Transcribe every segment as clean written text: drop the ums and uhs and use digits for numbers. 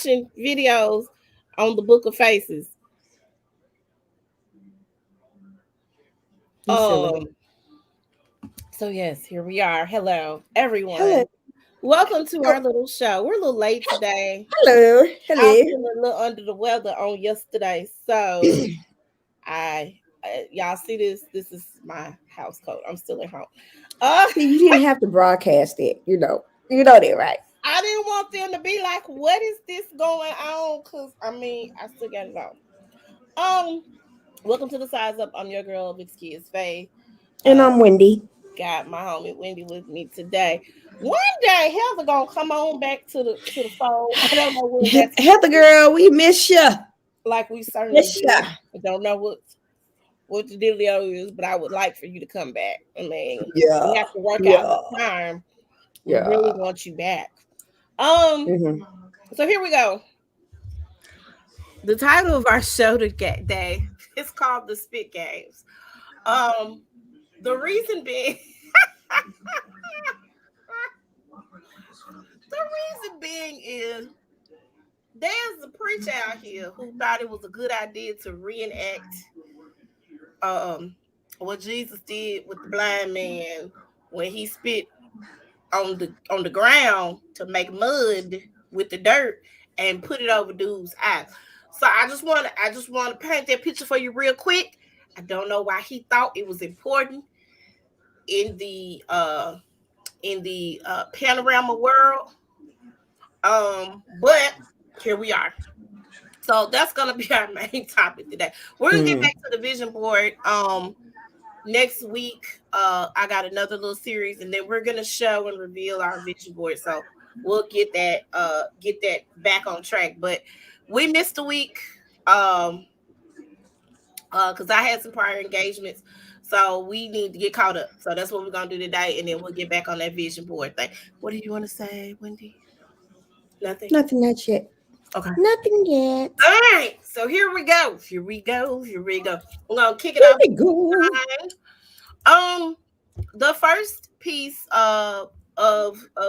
watching videos on the Book of Faces. You silly. So yes, here we are. Hello, Hello. everyone. Welcome to Oh, our little show. We're a little late today. hello. I was Hello. feeling a little under the weather on yesterday, so y'all see this. This is my house coat. I'm still at home. Uh, See, you didn't have to broadcast it. You know that, right? I didn't want them to be like, "What is this going on?" Because I mean, I still got it on. Um, Welcome to the Size Up. I'm your girl, Big Kids Faye. And Uh, I'm Wendy. got my homie Wendy with me today. One day, Heather gonna come on back to the fold. I don't know when that's Heather girl, we miss you. like we certainly Miss do. ya. I don't know what the dealio is, but I would like for you to come back. I mean, Yeah. we have to work out Yeah. the time. We really Yeah. want you back. Um, hmm so here we go. The title of our show today is called The Spit Games. Um, the reason being the reason being is there's a preacher out here who thought it was a good idea to reenact um what Jesus did with the blind man when he spit on the ground to make mud with the dirt and put it over dude's eyes. So I just want to paint that picture for you real quick. I don't know why he thought it was important in the panorama world. But here we are. So that's gonna be our main topic today. We're gonna get back to the vision board. Next week, I got another little series, and then we're gonna show and reveal our vision board. So we'll get that back on track. But we missed a week, because I had some prior engagements. So we need to get caught up. So that's what we're gonna do today, and then we'll get back on that vision board thing. What do you want to say, Wendy? Nothing. Nothing not yet. Okay. Nothing yet. All right. So here we go. Here we go. Here we go. We're gonna kick it Here off. we go. Um, the first piece of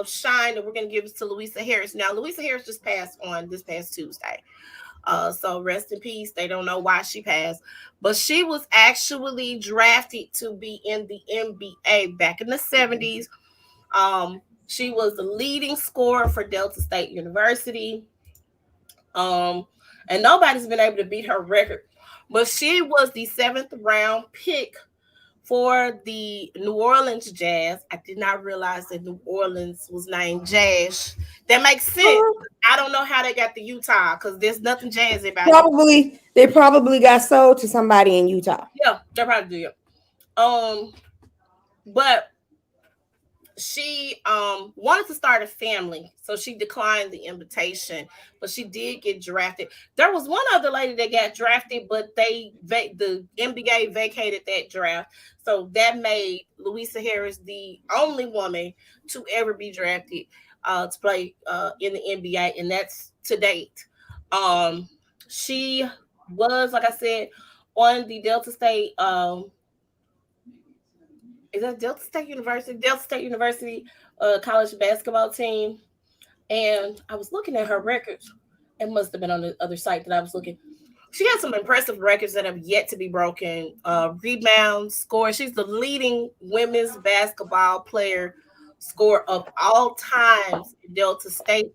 shine that we're gonna give is to Louisa Harris. Now, Louisa Harris just passed on this past Tuesday. So rest in peace. They don't know why she passed, but she was actually drafted to be in the NBA back in the 70s. She was the leading scorer for Delta State University. Um, and nobody's been able to beat her record. But she was the seventh round pick for the New Orleans Jazz. I did not realize that New Orleans was named Jazz. That makes sense. Uh, I don't know how they got the Utah because there's nothing jazzy about it. they probably got sold to somebody in Utah. Yeah, they probably do. But she wanted to start a family, so she declined the invitation, but she did get drafted. There was one other lady that got drafted, but the NBA vacated that draft, so that made Louisa Harris the only woman to ever be drafted to play in the NBA, and that's to date. She was, like I said, on the Delta State is that Delta State University? Delta State University college basketball team. And I was looking at her records. It must have been on the other site that I was looking. She has some impressive records that have yet to be broken. Rebounds, score. She's the leading women's basketball player score of all times in Delta State.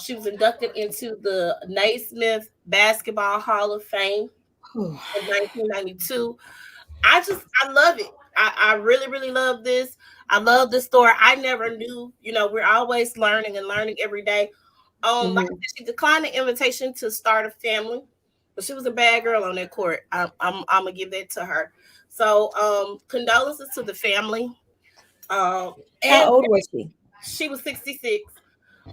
She was inducted into the Naismith Basketball Hall of Fame in 1992. I love it. I really, really love this. I love this story. I never knew, we're always learning and learning every day. Like I hmm said, she declined the invitation to start a family, but she was a bad girl on that court. I'm gonna give that to her. So condolences to the family. How And old was she? she was 66.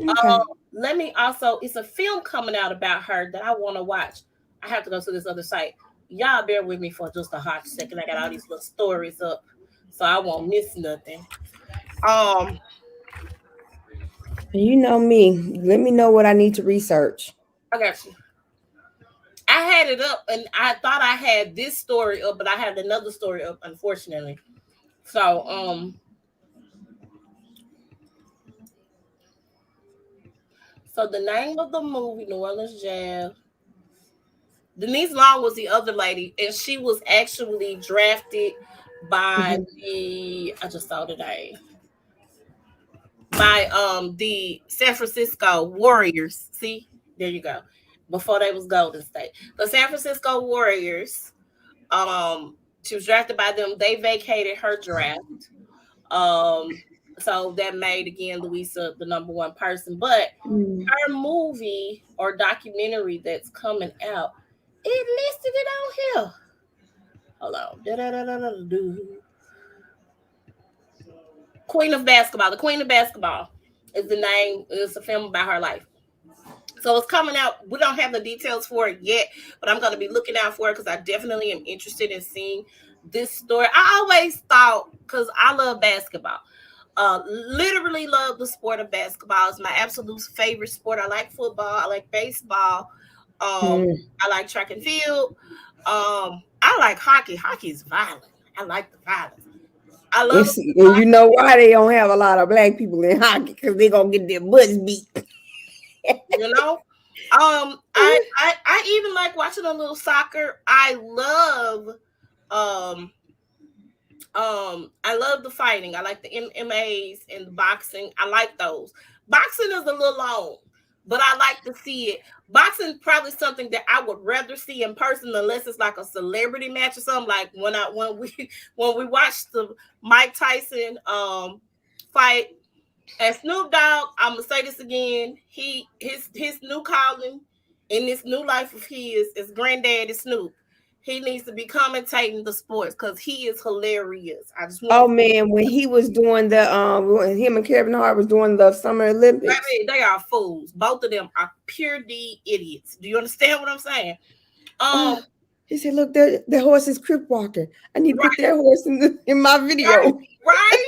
Okay. Let me also, it's a film coming out about her that I want to watch. I have to go to this other site. Y'all bear with me for just a hot second. I got all these little stories up, so I won't miss nothing. Um, You know me. Let me know what I need to research. I got you. I had it up, and I thought I had this story up, but I had another story up, unfortunately. So the name of the movie, New Orleans Jazz. Denise Long was the other lady, and she was actually drafted by Mhm. the I just saw today by the San Francisco Warriors. See, there you go. Before they was Golden State, the San Francisco Warriors. She was drafted by them. They vacated her draft. Um, so that made again Louisa the number one person. But Mm. her movie or documentary that's coming out, it listed it on here. Hold on. Da-da-da-da-da-do. Queen of Basketball. The Queen of Basketball is the name. It's a film about her life. So it's coming out. We don't have the details for it yet, but I'm going to be looking out for it because I definitely am interested in seeing this story. I always thought, because I love basketball, literally love the sport of basketball. It's my absolute favorite sport. I like football. I like baseball. Mm. I like track and field. I like hockey. Hockey is violent. I like the violence. I love And you know why they don't have a lot of black people in hockey? Because they're gonna get their butts beat. you know. I even like watching a little soccer. Um I love the fighting. I like the MMAs and the boxing. I like those. Boxing is a little long, but I like to see it. Boxing probably something that I would rather see in person unless it's like a celebrity match or something. Like when we watched the Mike Tyson fight and Snoop Dogg, I'm gonna say this again. His new calling in this new life of his is Granddaddy Snoop. He needs to be commentating the sports because he is hilarious. I just want Oh to man, when he was doing the when him and Kevin Hart was doing the Summer Olympics. baby, they are fools. Both of them are pure D idiots. Do you understand what I'm saying? Um, He said, "Look, the horse is crip walking. I need to put right, that horse in my right, video." right.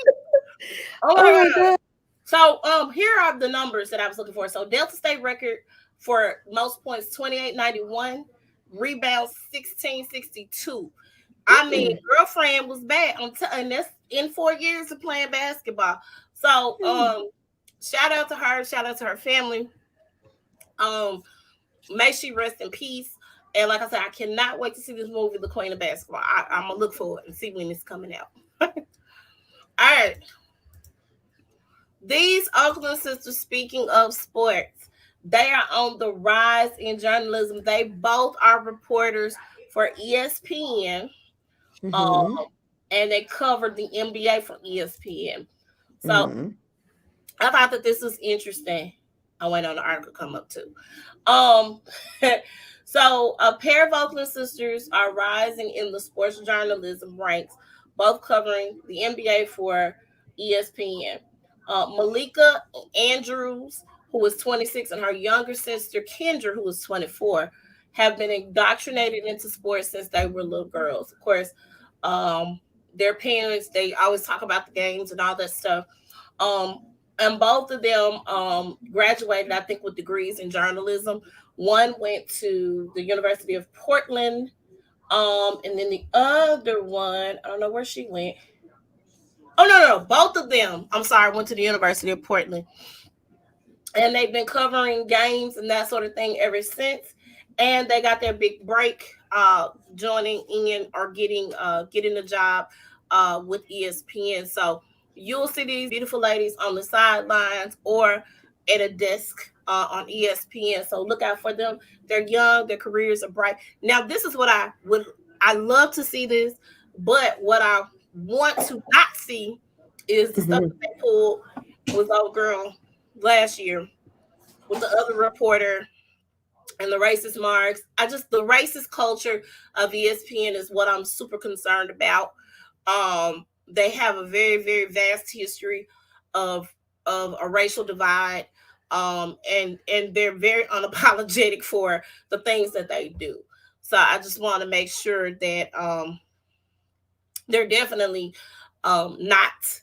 Oh Oh my my god. god! So here are the numbers that I was looking for. So Delta State record for most points 2891, rebounds 1662. I mean, girlfriend was bad and that's in 4 years of playing basketball. So shout out to her, shout out to her family. Um, may she rest in peace. And like I said, I cannot wait to see this movie, The Queen of Basketball. I'm gonna look for it and see when it's coming out. All right. These Oakland sisters, speaking of sports, they are on the rise in journalism. They both are reporters for ESPN, um, Mm-hmm. and they covered the NBA for ESPN. So Mm-hmm. I thought that this was interesting. I went on the article come up too. Um, so a pair of Oakland sisters are rising in the sports journalism ranks, both covering the NBA for ESPN. Malika Andrews, who is 26, and her younger sister Kendra, who is 24, have been indoctrinated into sports since they were little girls. Of course, um, their parents, they always talk about the games and all that stuff. Um, and both of them graduated, I think, with degrees in journalism. One went to the University of Portland, and then the other one, I don't know where she went. Oh no, both of them. I'm sorry, went to the University of Portland, and they've been covering games and that sort of thing ever since. And they got their big break, joining in or getting a job with ESPN. So you'll see these beautiful ladies on the sidelines or at a desk on ESPN. So look out for them. They're young. Their careers are bright. Now, this is what I love to see this, but what I want to not see is the stuff Mm-hmm. that they pulled with old girl last year with the other reporter and the racist marks. The racist culture of ESPN is what I'm super concerned about. They have a very, very vast history of a racial divide. And they're very unapologetic for the things that they do. So I just want to make sure that they're definitely not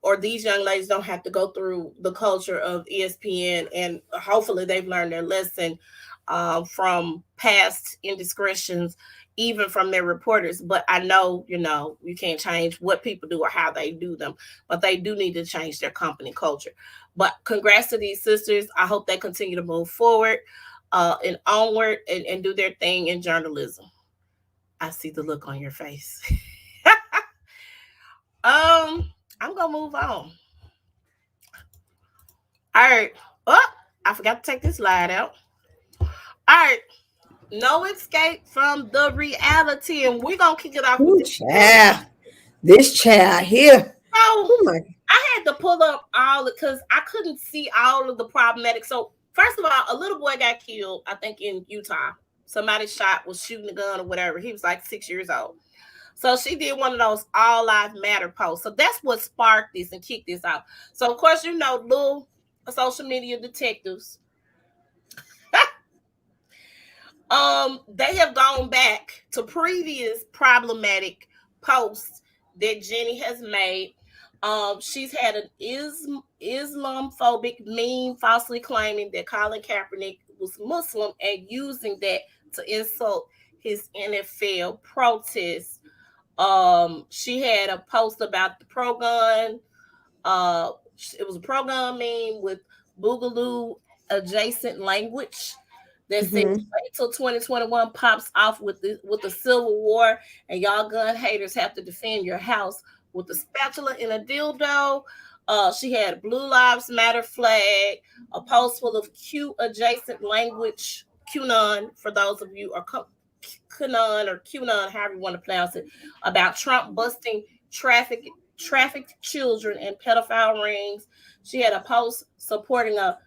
or these young ladies don't have to go through the culture of ESPN, and hopefully they've learned their lesson from past indiscretions even from their reporters. But I know, you can't change what people do or how they do them, but they do need to change their company culture. But congrats to these sisters. I hope they continue to move forward and onward and do their thing in journalism. I see the look on your face. I'm gonna move on. All right. Oh, I forgot to take this slide out. All right. No escape from the reality, and we're gonna kick it off with this. This child here. So Oh my. I had to pull up all because I couldn't see all of the problematic. So first of all, a little boy got killed, I think in Utah. Somebody was shooting a gun or whatever. He was like 6 years old. So she did one of those all lives matter posts. So that's what sparked this and kicked this off. So of course, little social media detectives. They have gone back to previous problematic posts that Jenny has made. She's had an Islamophobic meme falsely claiming that Colin Kaepernick was Muslim and using that to insult his NFL protests. She had a post about the pro-gun. It was a pro-gun meme with Boogaloo adjacent language that says wait till 2021 pops off with the Civil War and y'all gun haters have to defend your house with a spatula and a dildo. She had Blue Lives Matter flag, a post full of Q adjacent language, QAnon for those of you, or QAnon, however you want to pronounce it, about Trump busting trafficked children and pedophile rings. She had a post supporting a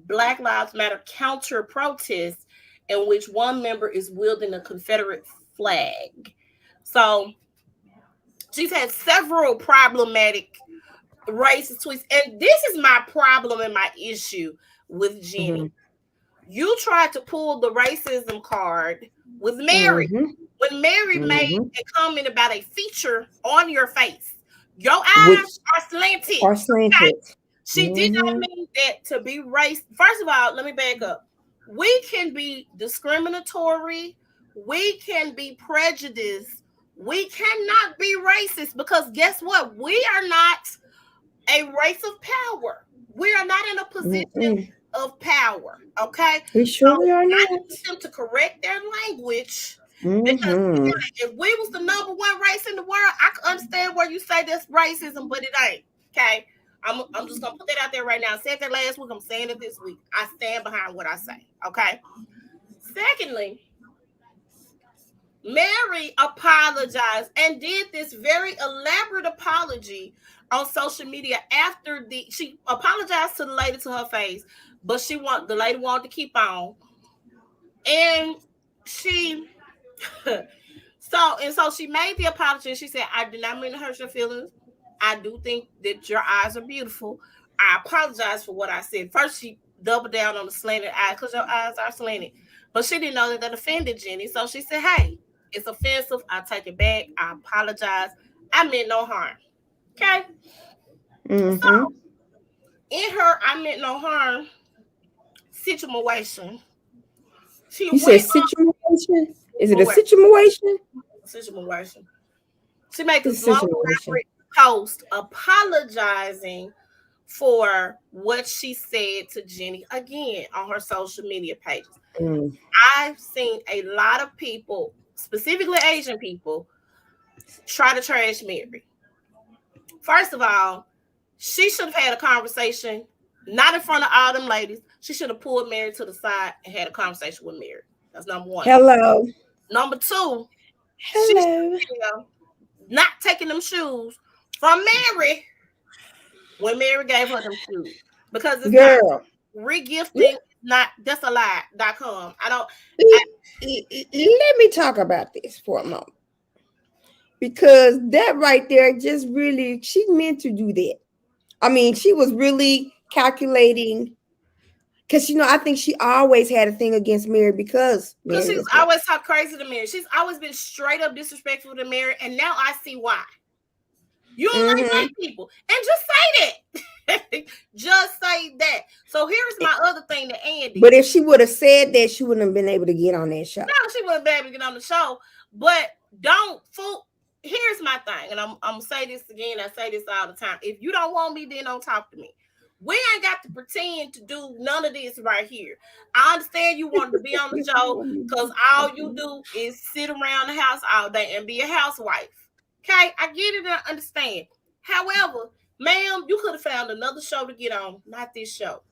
Black Lives Matter counter protest in which one member is wielding a Confederate flag. So she's had several problematic racist tweets. And this is my problem and my issue with Jenny. You tried to pull the racism card with Mary. When Mary made a comment about a feature on your face, your eyes are slanted. Okay? She did not mean that to be racist. First of all, let me back up. We can be discriminatory. We can be prejudiced. We cannot be racist because guess what? We are not a race of power. We are not in a position of power. Okay? We surely are not. I need them to correct their language. Because if we was the number one race in the world, I could understand where you say that's racism, but it ain't. Okay? I'm just gonna put that out there right now. I said that last week. I'm saying it this week. I stand behind what I say. Okay. Secondly, Mary apologized and did this very elaborate apology on social media after she apologized to the lady to her face, but the lady wanted to keep on, and she. So she made the apology and she said, I did not mean to hurt your feelings. I do think that your eyes are beautiful. I apologize for what I said. First, she doubled down on the slanted eye because your eyes are slanted. But she didn't know that offended Jenny. So she said, hey, it's offensive. I take it back. I apologize. I meant no harm. Okay? So, in her I meant no harm situation. You said situation? Is it a situation? Situation. She made this long elaborate post apologizing for what she said to Jenny again on her social media pages. I've seen a lot of people, specifically Asian people, try to trash Mary. First of all, she should have had a conversation, not in front of all them ladies. She should have pulled Mary to the side and had a conversation with Mary. That's number one. Hello. Number two, hello. Not taking them shoes from Mary when Mary gave her them shoes. Because it's not regifting, that's a lie.com. Let me talk about this for a moment. Because that right there just really, she meant to do that. I mean, she was really calculating. Because, I think she always had a thing against Mary because she's always talked crazy to Mary. She's always been straight up disrespectful to Mary. And now I see why. You don't like black people. And just say that. Just say that. So here's my other thing to Andy. But if she would have said that, she wouldn't have been able to get on that show. No, she wouldn't be able to get on the show. But don't fool. Here's my thing, and I'm gonna say this again. I say this all the time. If you don't want me, then don't talk to me. We ain't got to pretend to do none of this right here. I understand you want to be on the show because all you do is sit around the house all day and be a housewife. Okay, I get it and I understand. However, ma'am, you could have found another show to get on, not this show.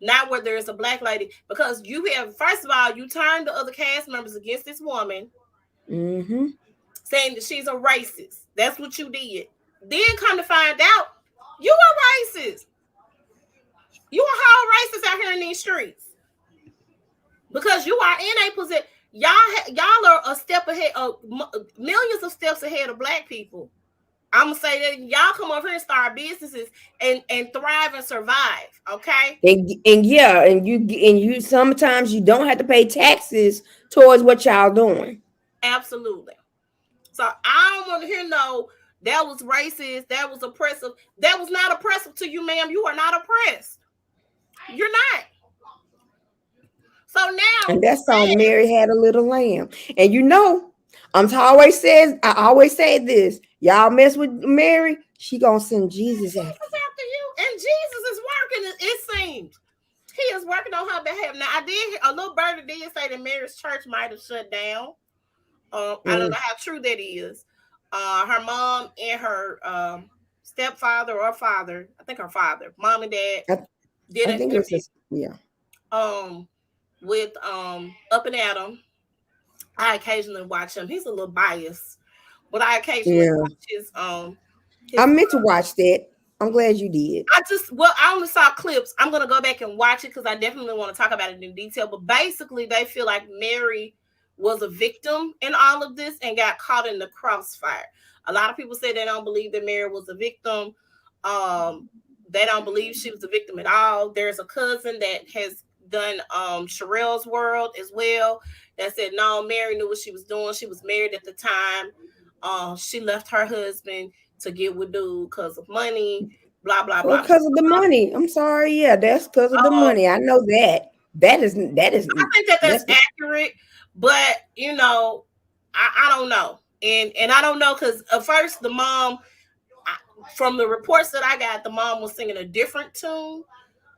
Not where there's a black lady, because you have, first of all, you turned the other cast members against this woman, saying that she's a racist. That's what you did. Then come to find out, you are racist. You a whole racist out here in these streets because you are in a position. Y'all are a step ahead of millions of steps ahead of black people. I'm gonna say that y'all come over here and start businesses and thrive and survive. Okay. And yeah, and you sometimes you don't have to pay taxes towards what y'all doing. Absolutely. So I don't want to hear no that was racist, that was oppressive. That was not oppressive to you, ma'am. You are not oppressed. You're not. So now, and that's how Mary had a little lamb. And you know, I always say this: y'all mess with Mary, she gonna send Jesus after you. And Jesus is working. It seems he is working on her behalf. Now, I did a little birdie did say that Mary's church might have shut down. I don't know how true that is. Her mom and her stepfather or father, I think her father, mom and dad, did an interview. With Up and Adam. I occasionally watch him. He's a little biased, but I occasionally watch his I meant to watch that. I'm glad you did. I only saw clips. I'm gonna go back and watch it because I definitely want to talk about it in detail. But basically, they feel like Mary was a victim in all of this and got caught in the crossfire. A lot of people say they don't believe that Mary was a victim. They don't believe she was a victim at all. There's a cousin that has done Sherelle's World as well that said no, Mary knew what she was doing. She was married at the time. She left her husband to get with dude because of money, blah blah blah. Because of the money. I'm sorry, yeah, that's because of the money. I know that. That is. I think that's accurate, but you know, I don't know, and I don't know because at first the mom, from the reports that I got, the mom was singing a different tune.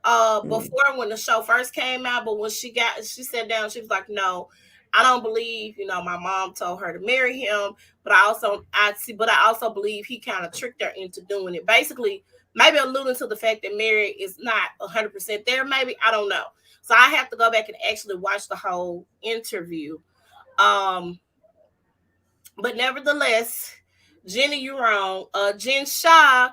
Before when the show first came out, but when she sat down, she was like, no, I don't believe, my mom told her to marry him, but I also believe he kind of tricked her into doing it. Basically, maybe alluding to the fact that Mary is not 100% there, maybe, I don't know. So I have to go back and actually watch the whole interview. But nevertheless, Jenny, you're wrong. Jen Shah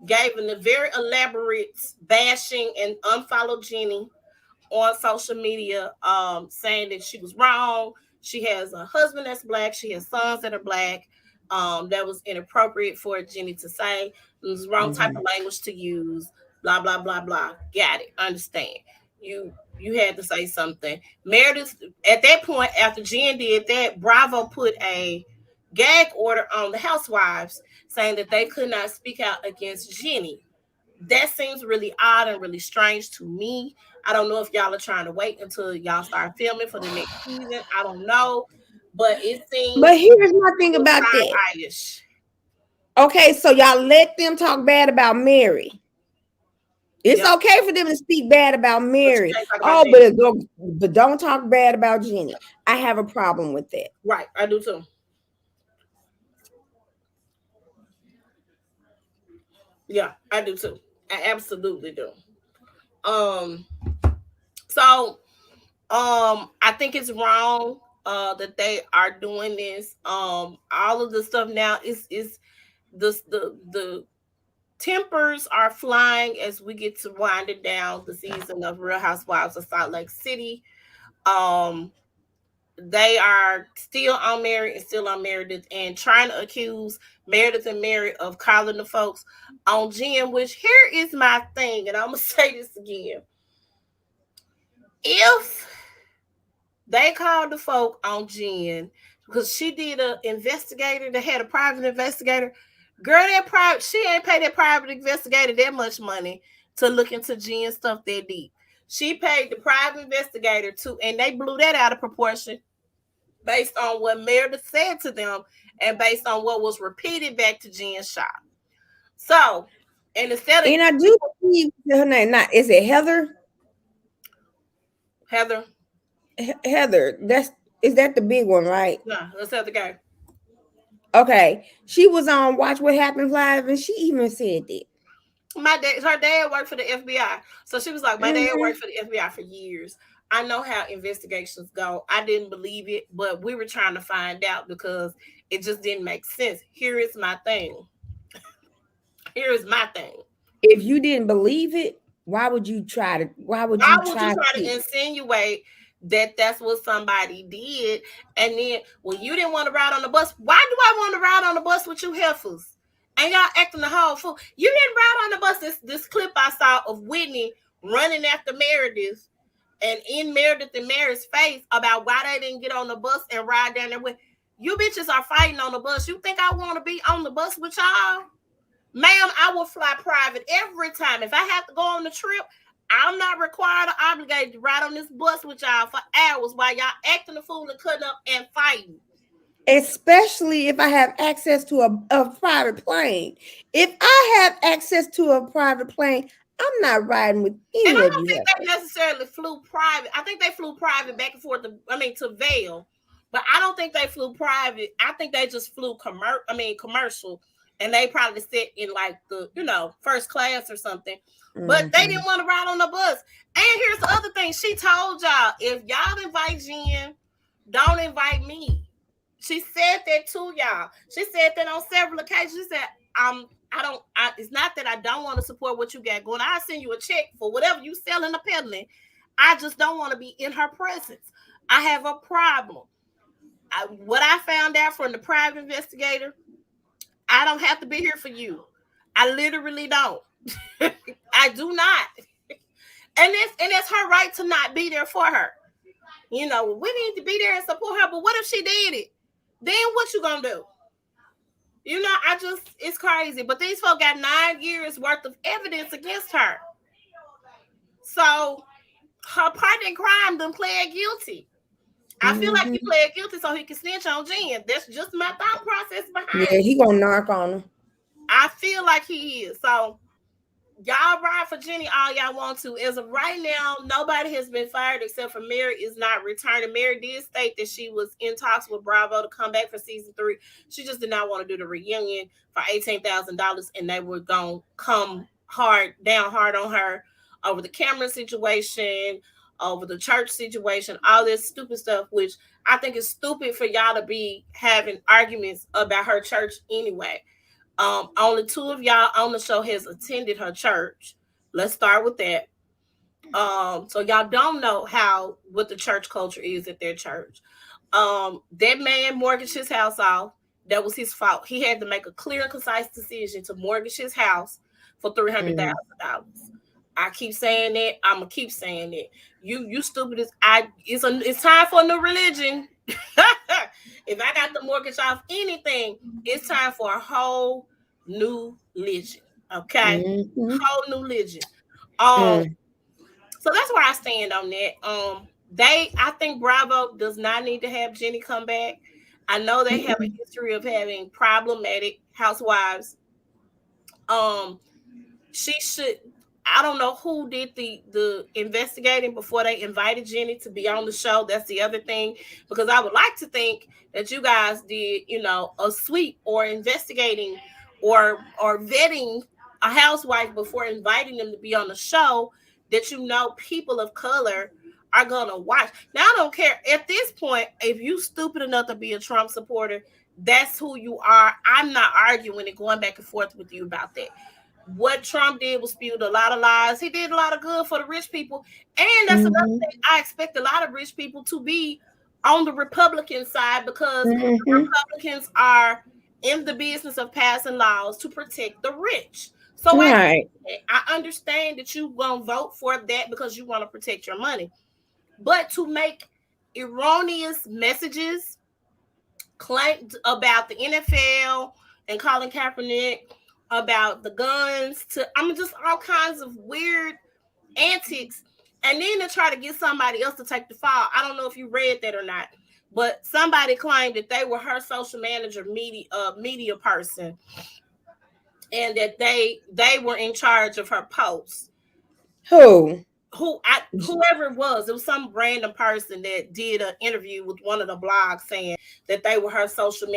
gave a very elaborate bashing and unfollowed Jenny on social media, saying that she was wrong. She has a husband that's black. She has sons that are black. That was inappropriate for Jenny to say. It was the wrong type of language to use. Blah, blah, blah, blah. Got it. Understand. You had to say something. Meredith, at that point, after Jen did that, Bravo put a gag order on the housewives saying that they could not speak out against Jenny. That seems really odd and really strange to me. I don't know if y'all are trying to wait until y'all start filming for the next season. I don't know, but it seems. But here's my thing about that. Okay, so y'all let them talk bad about Mary. It's okay for them to speak bad about Mary. But don't talk bad about Jenny. I have a problem with that. Right, I do too. Yeah, I do too. I absolutely do. I think it's wrong that they are doing this. All of the stuff now is the tempers are flying as we get to winding down the season of Real Housewives of Salt Lake City. They are still on Mary and still on Meredith and trying to accuse Meredith and Mary of calling the folks on Jen, which here is my thing, and I'm going to say this again. If they called the folk on Jen because she did an investigator, they had a private investigator, girl, she ain't paid that private investigator that much money to look into Jen stuff that deep. She paid the private investigator and they blew that out of proportion. based on what Meredith said to them and based on what was repeated back to Jen Shaw. So, and instead of And I do believe her name. Not is it Heather? Heather, Heather. Is that the big one, right? no, let's have the guy. Okay. She was on Watch What Happens Live, and she even said that. Her dad worked for the FBI. So she was like, my dad Mhm. worked for the FBI for years. I know how investigations go. I didn't believe it, but we were trying to find out because it just didn't make sense. Here is my thing. Here is my thing. If you didn't believe it, why would you try to? Why would Why you would you try try to to? insinuate that that's what somebody did? And then, well, you didn't want to ride on the bus. Why do I want to ride on the bus with you heifers? And y'all acting the whole fool. You didn't ride on the bus. This clip I saw of Whitney running after Meredith and in Meredith and Mary's face about why they didn't get on the bus and ride down there with you bitches are fighting on the bus. You think I want to be on the bus with y'all? Ma'am, I will fly private every time. If I have to go on the trip, I'm not required or obligated to ride on this bus with y'all for hours while y'all acting a fool and cutting up and fighting. Especially if I have access to a private plane. If I have access to a private plane, I'm not riding with any And I of don't you. think they necessarily flew private. I think they flew private back and forth to Vail. But I don't think they flew private. I think they just flew commercial. And they probably sit in like the, first class or something. But they didn't want to ride on the bus. And here's the other thing. She told y'all, if y'all invite Jen, don't invite me. She said that to y'all. She said that on several occasions. She said, it's not that I don't want to support what you got going. I'll send you a check for whatever you selling or peddling. I just don't want to be in her presence. I have a problem. What I found out from the private investigator, I don't have to be here for you. I literally don't. I do not. And it's her right to not be there for her. We need to be there and support her. But what if she did it? Then what you gonna do? It's crazy. But these folks got 9 years worth of evidence against her. So her partner in crime done pled guilty. I feel like he pled guilty so he can snitch on Jen. That's just my thought process behind it. Yeah, he gonna knock on her. I feel like he is. So y'all ride for Jenny all y'all want to. As of right now, nobody has been fired except for Mary is not returning. Mary did state that she was in talks with Bravo to come back for season 3. She just did not want to do the reunion for $18,000, and they were going to come down hard on her over the camera situation, over the church situation, all this stupid stuff, which I think is stupid for y'all to be having arguments about her church anyway. Only 2 of y'all on the show has attended her church. Let's start with that. So y'all don't know what the church culture is at their church. That man mortgaged his house off. That was his fault. He had to make a clear and concise decision to mortgage his house for $300,000. I keep saying that. I'm gonna keep saying it. You stupid as it's time for a new religion. If I got to mortgage off anything, it's time for a whole new religion. Okay, whole new religion. So that's where I stand on that. I think Bravo does not need to have Jenny come back. I know they have a history of having problematic housewives. She should. I don't know who did the investigating before they invited Jenny to be on the show. That's the other thing, because I would like to think that you guys did, a sweep or investigating or vetting a housewife before inviting them to be on the show, that people of color are gonna watch. Now I don't care at this point if you stupid enough to be a Trump supporter. That's who you are. I'm not arguing and going back and forth with you about that. What Trump did was spewed a lot of lies. He did a lot of good for the rich people. And that's another thing. I expect a lot of rich people to be on the Republican side because the Republicans are in the business of passing laws to protect the rich. So I understand that you won't vote for that because you want to protect your money. But to make erroneous messages claimed about the NFL and Colin Kaepernick, about the guns, just all kinds of weird antics, and then to try to get somebody else to take the fall. I don't know if you read that or not. but somebody claimed that they were her social manager, media person, and that they were in charge of her posts. Who? Whoever it was some random person that did an interview with one of the blogs saying that they were her social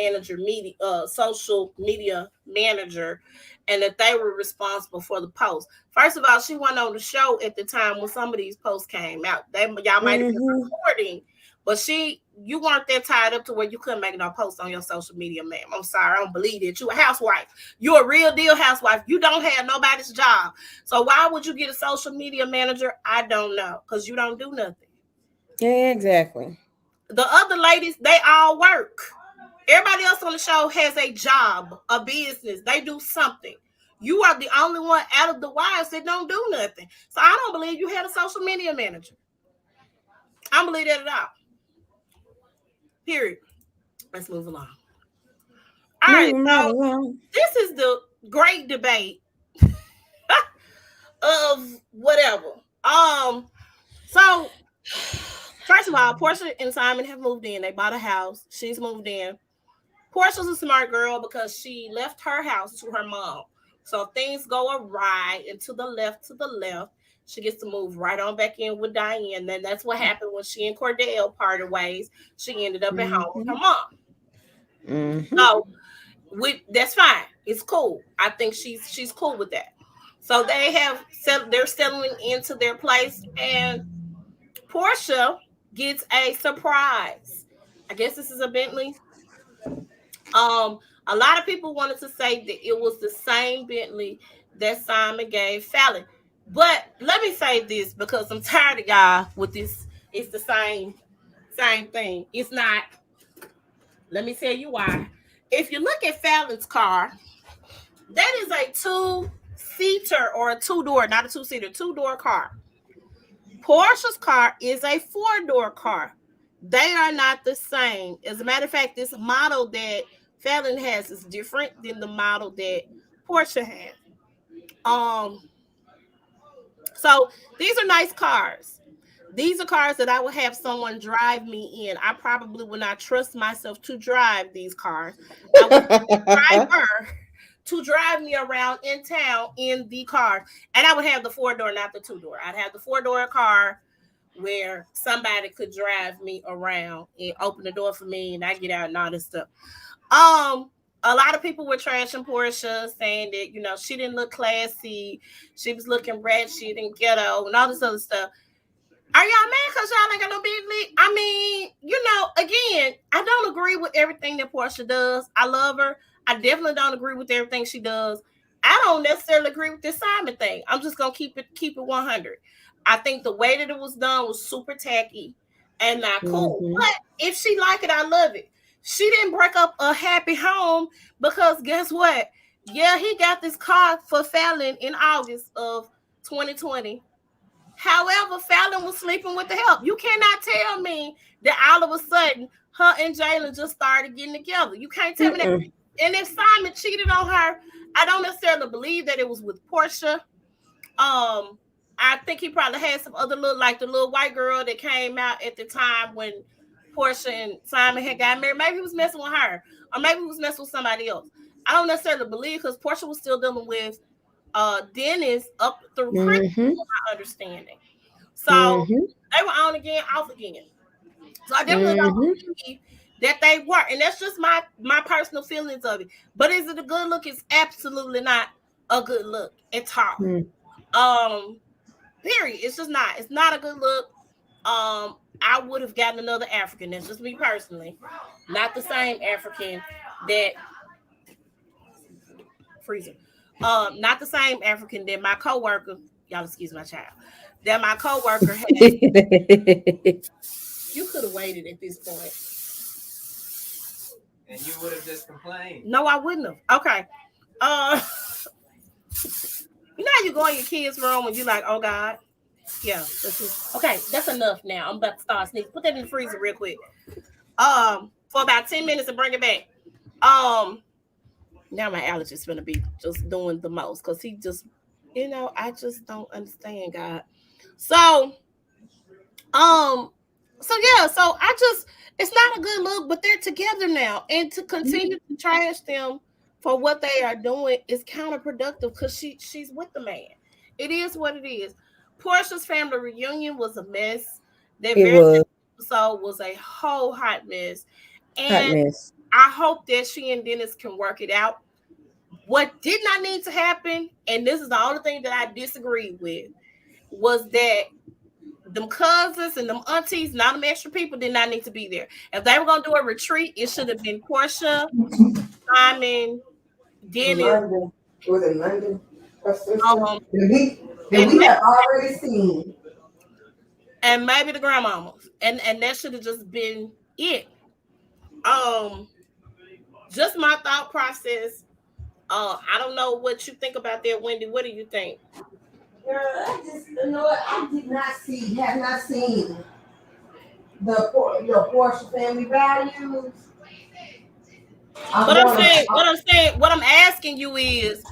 media manager, and that they were responsible for the post. First of all, she wasn't on the show at the time when some of these posts came out. Y'all might have been recording, but you weren't that tied up to where you couldn't make no post on your social media, ma'am. I'm sorry, I don't believe it. You a housewife. You a real deal housewife. You don't have nobody's job. So why would you get a social media manager? I don't know, because you don't do nothing. Yeah, exactly. The other ladies, they all work. Everybody else on the show has a job, a business. They do something. You are the only one out of the wives that don't do nothing. So I don't believe you had a social media manager. I don't believe that at all. Period. Let's move along. All right. So this is the great debate of whatever. So first of all, Porsha and Simon have moved in. They bought a house. She's moved in. Porsha's a smart girl because she left her house to her mom. So if things go awry and to the left, she gets to move right on back in with Diane. Then that's what happened when she and Cordell parted ways. She ended up at home with her mom. So that's fine. It's cool. I think she's cool with that. So they're settling into their place, and Porsha gets a surprise. I guess this is a Bentley. A lot of people wanted to say that it was the same Bentley that Simon gave Fallon. But let me say this, because I'm tired of y'all with this. It's the same thing. It's not. Let me tell you why. If you look at Fallon's car, that is a 2-seater or a 2-door, not a 2-seater, 2-door car. Porsha's car is a 4-door car. They are not the same. As a matter of fact, this model that Fallon has is different than the model that Porsha has. So these are nice cars. These are cars that I would have someone drive me in. I probably would not trust myself to drive these cars. I would drive her to drive me around in town in the car. And I would have the 4-door, not the 2-door. I'd have the 4-door car where somebody could drive me around and open the door for me, and I get out and all this stuff. A lot of people were trashing Porsha, saying that, she didn't look classy. She was looking ratchet and ghetto and all this other stuff. Are y'all mad because y'all ain't got no Bentley? I mean, again, I don't agree with everything that Porsha does. I love her. I definitely don't agree with everything she does. I don't necessarily agree with this Simon thing. I'm just gonna keep it 100. I think the way that it was done was super tacky and not cool. Mm-hmm. But if she like it, I love it. She didn't break up a happy home, because guess what? Yeah, he got this car for Fallon in August of 2020. However, Fallon was sleeping with the help. You cannot tell me that all of a sudden her and Jalen just started getting together. You can't tell me that. And if Simon cheated on her, I don't necessarily believe that it was with Porsha. I think he probably had some other like the little white girl that came out at the time when Porsha and Simon had got married. Maybe he was messing with her, or maybe he was messing with somebody else. I don't necessarily believe, because Porsha was still dealing with Dennis up through Christmas, my understanding. So they were on again, off again. So I definitely don't believe that they were, and that's just my personal feelings of it. But is it a good look? It's absolutely not a good look at all. Period. It's just not. It's not a good look. I would have gotten another African. That's just me personally. Not the same African that freezer. Not the same African that my coworker. Y'all excuse my child. That my coworker had. You could have waited at this point. And you would have just complained. No, I wouldn't have. Okay. You know how you go in your kids' room and you're like, oh God. Yeah. That's enough now. I'm about to start sneezing. Put that in the freezer real quick. For about 10 minutes and bring it back. Now my allergist gonna be just doing the most, because he just, I just don't understand God. So yeah, so It's not a good look, but they're together now. And to continue to trash them for what they are doing is counterproductive because she's with the man. It is what it is. Portia's family reunion was a mess. Their It very was episode was a whole hot mess. hot And mess. I hope that she and Dennis can work it out. What did not need to happen, and this is the only thing that I disagreed with, was that them cousins and them aunties, not them extra people, did not need to be there. If they were gonna do a retreat, it should have been Portia, Simon, Dennis, London. Was it London? um, That we have already seen. and maybe the grandmamas, and that should have just been it. Just my thought process. I don't know what you think about that, Wendy. What do you think? Girl, I just, I have not seen the Portia family values. What I'm asking you is,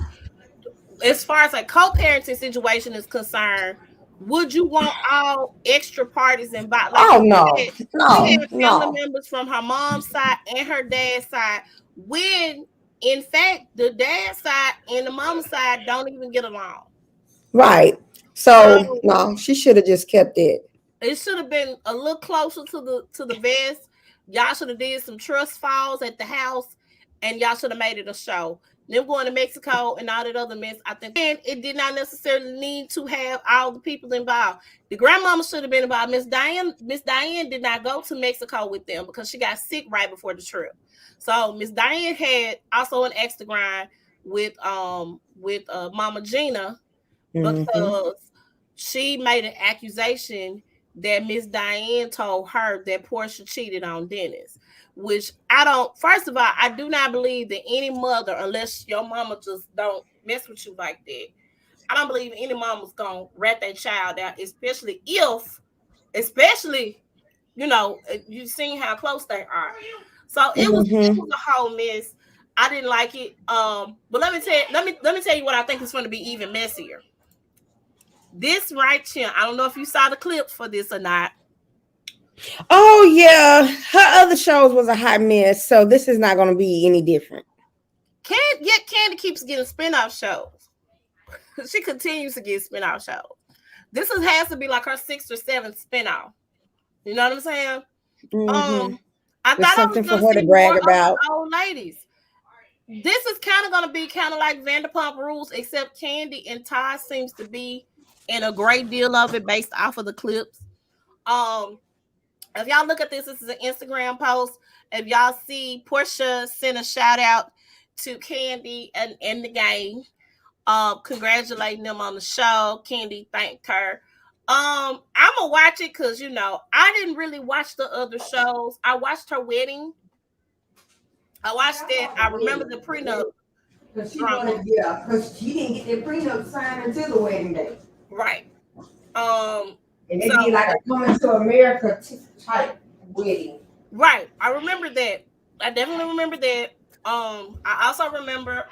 as far as a co-parenting situation is concerned, would you want all extra parties involved? Like, Oh no, she had family no. members from her mom's side and her dad's side, when in fact the dad's side and the mom's side don't even get along. Right. So no, she should have just kept it. It should have been a little closer to the vest. Y'all should have did some trust falls at the house, and y'all should have made it a show. Them going to Mexico and all that other mess. I think, and it did not necessarily need to have all the people involved. The grandmama should have been involved. Miss Diane did not go to Mexico with them because she got sick right before the trip. So Miss Diane had also an extra grind with Mama Gina because she made an accusation that Miss Diane told her that Portia cheated on Dennis, which first of all, I do not believe that any mother, unless your mama just don't mess with you like that, I don't believe any mama's gonna rat their child out, especially you've seen how close they are. So it was a whole mess. I didn't like it. But let me tell you what I think is going to be even messier. This right here, I don't know if you saw the clips for this or not. Oh yeah, her other shows was a hot mess, so this is not going to be any different. Candy keeps getting spinoff shows. She continues to get spinoff shows. This has to be like her 6th or 7th spinoff. You know what I'm saying? I There's thought something I was for her to brag about. Old ladies. This is kind of going to be kind of like Vanderpump Rules, except Candy and Todd seems to be in a great deal of it based off of the clips. If y'all look at this is an Instagram post. If y'all see, Portia sent a shout out to Candy and the gang, congratulating them on the show. Candy thanked her. I'm gonna watch it because I didn't really watch the other shows. I watched her wedding. I watched it. I remember the prenup. Because she didn't get the prenup signed until the wedding day. Right. And it'd be like a coming to America type wedding. Right. I remember that. I definitely remember that. I also remember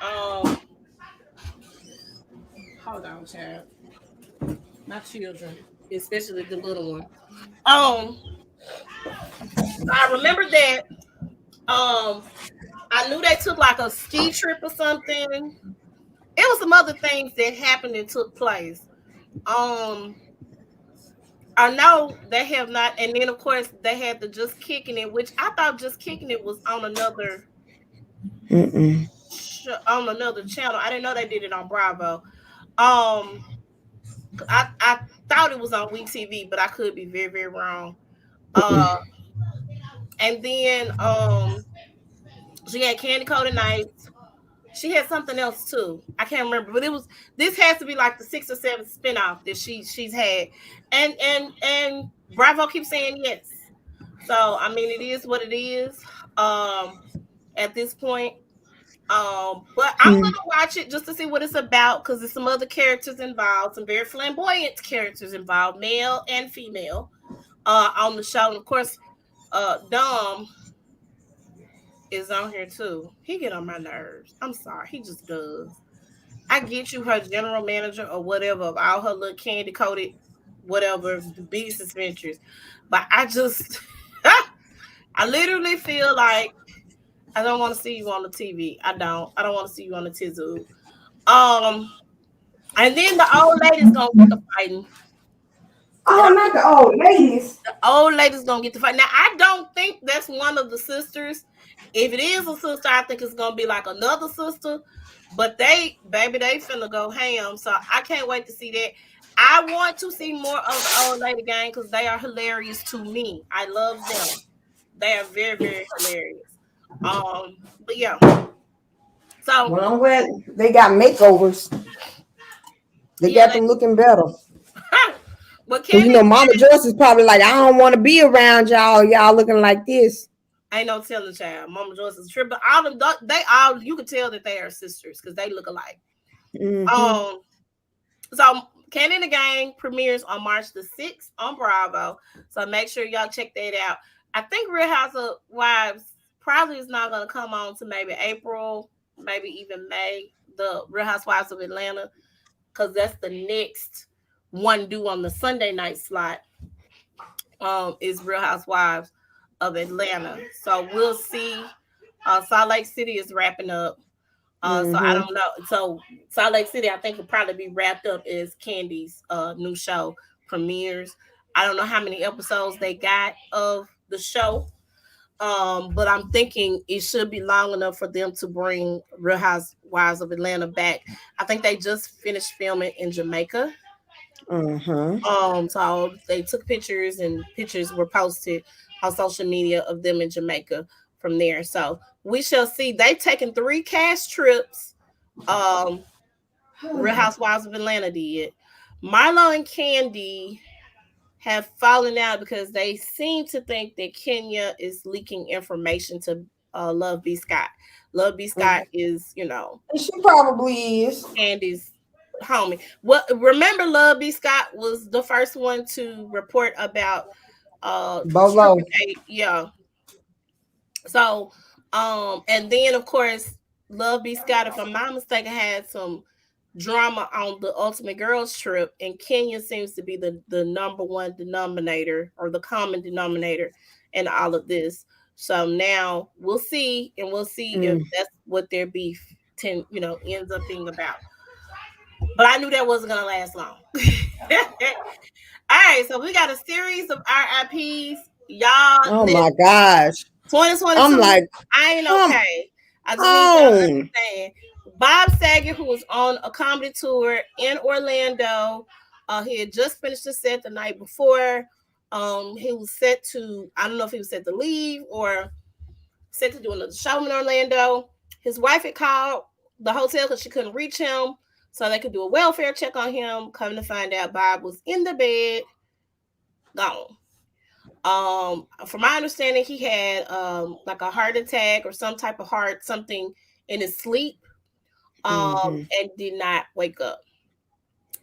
hold on, child. My children, especially the little one. I remember that. I knew they took like a ski trip or something. It was some other things that happened and took place. I know they have not, and then of course they had the Just Kicking It, which I thought Just Kicking It was on another channel. I didn't know they did it on Bravo. I thought it was on WeTV, but I could be very, very wrong. And then she had Candy Coated Nights. She had something else too. I can't remember, but this has to be like the 6th or 7th spinoff that she's had. And Bravo keeps saying yes. So I mean, it is what it is at this point. But I'm gonna watch it just to see what it's about because there's some other characters involved, some very flamboyant characters involved, male and female, on the show. And of course, Dom is on here too. He get on my nerves. I'm sorry, he just does. I get you, her general manager or whatever of all her little candy coated whatever the business ventures, but I just I literally feel like I don't want to see you on the TV. I don't want to see you on the Tizu. And then the old lady's gonna get the fighting. Oh, not the old ladies. The old lady's gonna get the fight. Now, I don't think that's one of the sisters. If it is a sister, I think it's gonna be like another sister. But they finna go ham. So I can't wait to see that. I want to see more of the old lady gang because they are hilarious to me. I love them. They are very, very hilarious. But yeah. So Well, I'm glad they got makeovers. They yeah, got them looking better. but Cause you know, Mama Joyce is probably like, I don't want to be around y'all. Y'all looking like this. ain't no telling, child. Mama Joyce is a trip, but all them they all you can tell that they are sisters because they look alike. Mhm. So Candy and the Gang premieres on March the 6th on Bravo. So make sure y'all check that out. I think Real Housewives probably is not gonna come on to maybe April, maybe even May. The Real Housewives of Atlanta, because that's the next one due on the Sunday night slot. Is Real Housewives of Atlanta. So we'll see. Salt Lake City is wrapping up. So I don't know. So Salt Lake City, I think, will probably be wrapped up as Candy's new show premieres. I don't know how many episodes they got of the show. But I'm thinking it should be long enough for them to bring Real Housewives of Atlanta back. I think they just finished filming in Jamaica. So they took pictures and pictures were posted on social media of them in Jamaica from there. So we shall see. They've taken 3 cash trips. Real Housewives of Atlanta did. Marlo and Candy have fallen out because they seem to think that Kenya is leaking information to Love B. Scott. Love B. Scott is, you know, She probably is. Candy's homie. Well, remember, Love B. Scott was the first one to report about Bolo. yeah. So, and then of course, Love B. Scott, if I'm not mistaken, had some drama on the Ultimate Girls trip, and Kenya seems to be the number one denominator or the common denominator in all of this. So now we'll see, and we'll see if that's what their beef ends up being about. But I knew that wasn't gonna last long. All right, so we got a series of RIPs, y'all. Oh my gosh. 2022. I'm like, I ain't okay. I just need y'all to understand. Bob Saget, who was on a comedy tour in Orlando, he had just finished the set the night before. He was set to, I don't know if he was set to leave or set to do another show in Orlando. His wife had called the hotel because she couldn't reach him, so they could do a welfare check on him. Come to find out, Bob was in the bed, gone. From my understanding, he had like a heart attack or some type of something in his sleep, and did not wake up.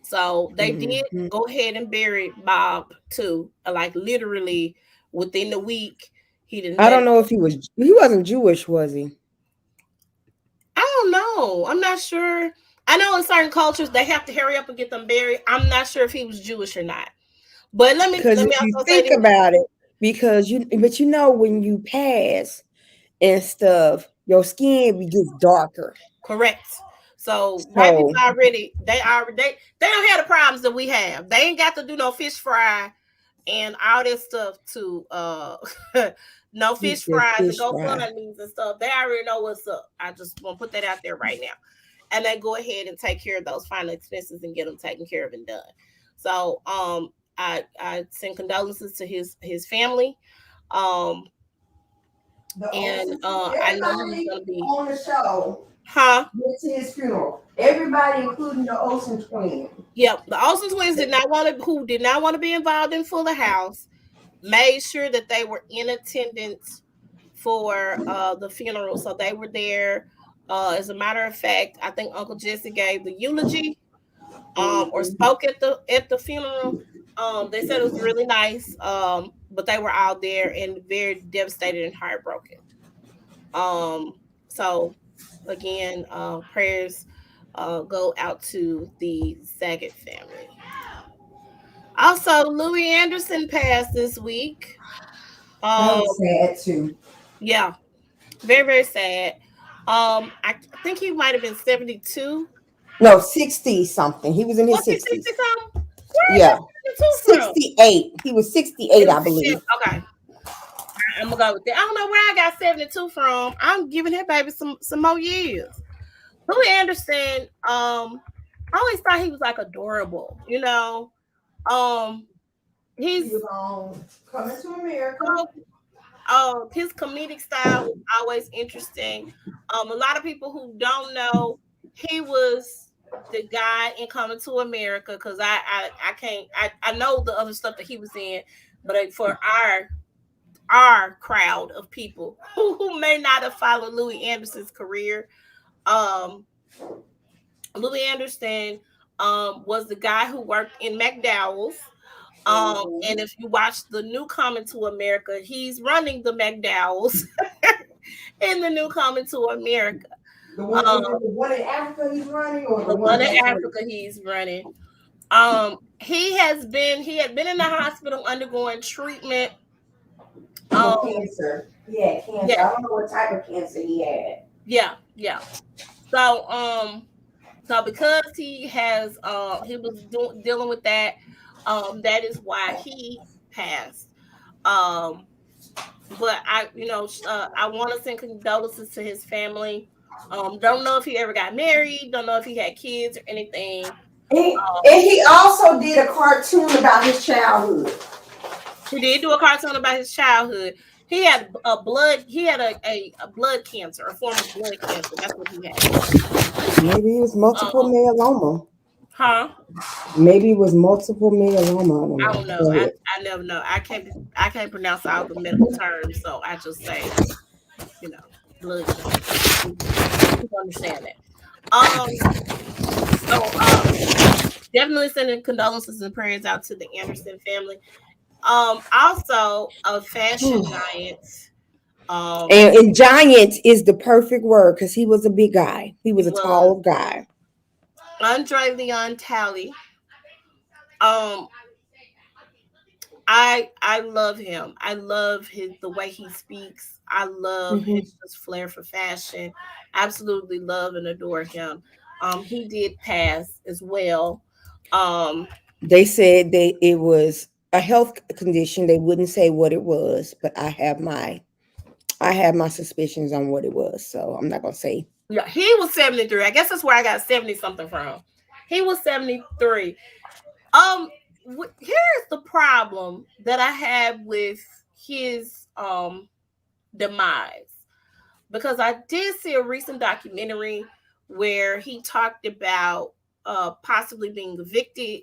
So they did go ahead and bury Bob too, like literally within the week. He didn't. I don't know if he wasn't Jewish, was he? I don't know. I'm not sure. I know in certain cultures they have to hurry up and get them buried. I'm not sure if he was Jewish or not. But let me also think about it. Because when you pass and stuff, your skin gets darker. Correct. So white people already they don't have the problems that we have. They ain't got to do no fish fry and all this stuff to no fish fries and go funnies and stuff. They already know what's up. I just want to put that out there right now. And they go ahead and take care of those final expenses and get them taken care of and done. So I send condolences to his family. I know he's gonna be on the show. Went to his funeral. Everybody, including the Olsen twins. Yep, the Olsen twins did not want to be involved in Fuller House. Made sure that they were in attendance for the funeral, so they were there. As a matter of fact, I think Uncle Jesse gave the eulogy, or spoke at the funeral. They said it was really nice, but they were out there and very devastated and heartbroken. So again, prayers go out to the Saget family. Also, Louis Anderson passed this week. That Um, was sad too. yeah, very, very sad. I think he might have been 72. No, 60 something. He was in his What's he 60s. 60 something? Where are Yeah. you 72 from? 68. He was 68, I believe. Okay. I'm gonna go with that. I don't know where I got 72 from. I'm giving that baby some more years. Louis Anderson, I always thought he was like adorable, you know. He He's was on Coming to America. his comedic style was always interesting. A lot of people who don't know, he was the guy in Coming to America, because I can't I know the other stuff that he was in, but for our crowd of people who may not have followed Louis Anderson's career, Louis Anderson was the guy who worked in McDowell's. And if you watch the new Coming to America, he's running the McDowell's in the new Coming to America. The one in Africa he's running, or The one in Africa he's running. He had been in the hospital undergoing treatment. Cancer. He had cancer. Yeah. I don't know what type of cancer he had. Yeah. So because he was dealing with that, that is why he passed. But I want to send condolences to his family. Don't know if he ever got married. Don't know if he had kids or anything. And he also did a cartoon about his childhood. He did do a cartoon about his childhood. He had a blood cancer, a form of blood cancer. That's what he had. Maybe it was multiple myeloma. Huh? Maybe it was multiple myeloma. I don't know. I never know. I can't pronounce all the medical terms, so I just say, blood cancer. You understand that. Definitely sending condolences and prayers out to the Anderson family. Also a fashion giant. And giant is the perfect word, because he was a big guy. He was a tall guy. Andre Leon Talley. I love him. I love the way he speaks. I love his flair for fashion. Absolutely love and adore him. He did pass as well. They said it was a health condition. They wouldn't say what it was, but I have my suspicions on what it was, so I'm not gonna say. Yeah, he was 73. I guess that's where I got 70 something from. He was 73. Here's the problem that I have with his demise, because I did see a recent documentary where he talked about possibly being evicted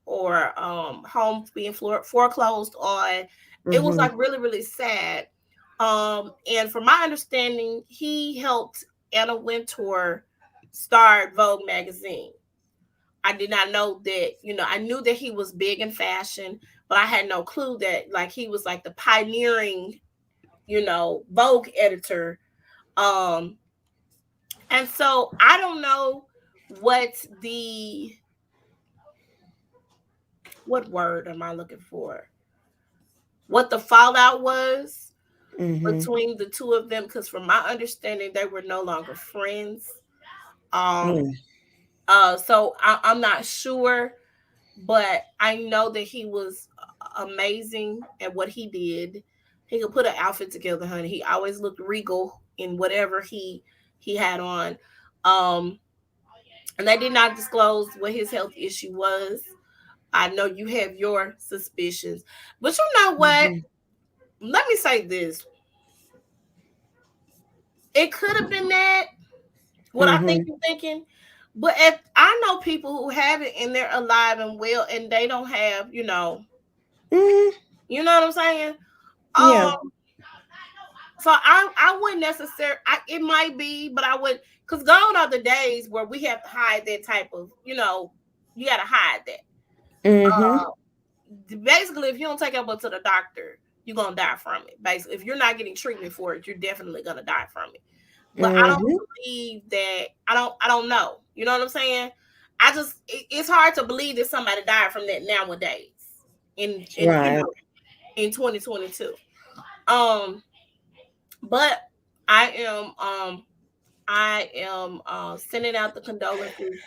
or homes being foreclosed on. It was like really, really sad. And from my understanding, he helped Anna Wintour start Vogue magazine. I did not know that, I knew that he was big in fashion, but I had no clue that like he was like the pioneering, Vogue editor. And so I don't know what word am I looking for? What the fallout was between the two of them, because from my understanding, they were no longer friends. So I'm not sure, but I know that he was amazing at what he did. He could put an outfit together, honey. He always looked regal in whatever he had on. And they did not disclose what his health issue was. I know you have your suspicions, but you know what? Let me say this. It could have been that, what I think you're thinking. But if I know people who have it and they're alive and well, and they don't have, you know what I'm saying? Yeah. So I wouldn't necessarily. It might be, but I would, because gone are the days where we have to hide that type of, you got to hide that. Basically, if you don't take it up to the doctor, you're gonna die from it. Basically, if you're not getting treatment for it, you're definitely gonna die from it. But I don't believe that. I don't know. You know what I'm saying? It's hard to believe that somebody died from that nowadays in 2022. But I am sending out the condolences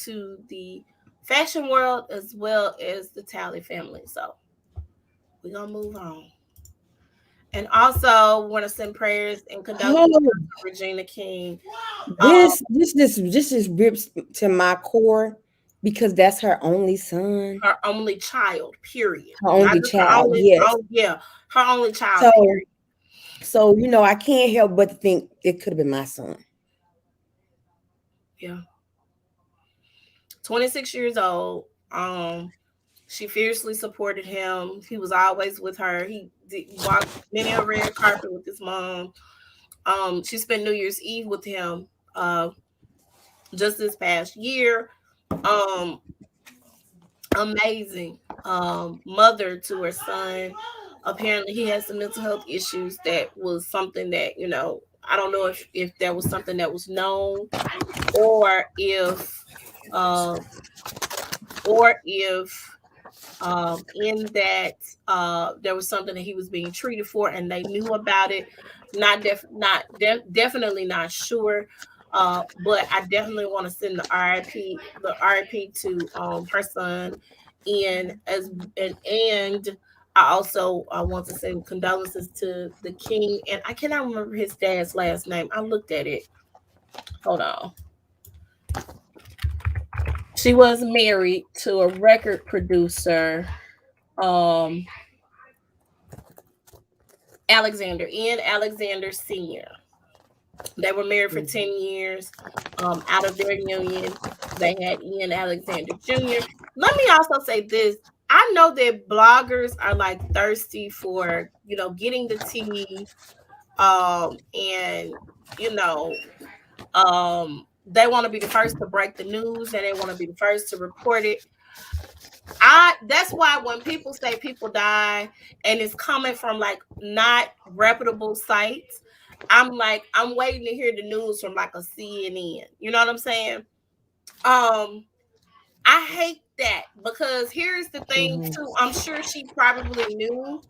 to the fashion world as well as the Talley family. So we're gonna move on. And also want to send prayers and condolences Oh, to Regina King. this just rips to my core because that's her only son, Her only child, period. her Not only just her child. only, Yes. yeah, her only child, So, period. so I can't help but to think it could have been my son. Yeah. 26 years old. She fiercely supported him. He was always with her. He walked many a red carpet with his mom. She spent New Year's Eve with him just this past year. Um, Amazing mother to her son. Apparently, he had some mental health issues. That was something that I don't know if that was something that was known, or if uh, in that there was something that he was being treated for and they knew about it. Definitely not sure. But I definitely want to send the RIP to her son, and I also want to send condolences to the king, and I cannot remember his dad's last name. I looked at it. Hold on. She was married to a record producer, um, Ian Alexander Sr. They were married for 10 years. Out of their union, they had Ian Alexander Jr. Let me also say this. I know that bloggers are like thirsty for, getting the tea. And, you know, they want to be the first to break the news and they want to be the first to report it. That's why when people say people die and it's coming from like not reputable sites, I'm waiting to hear the news from like a CNN. You know what I'm saying? I hate that because here's the thing too. I'm sure she probably knew,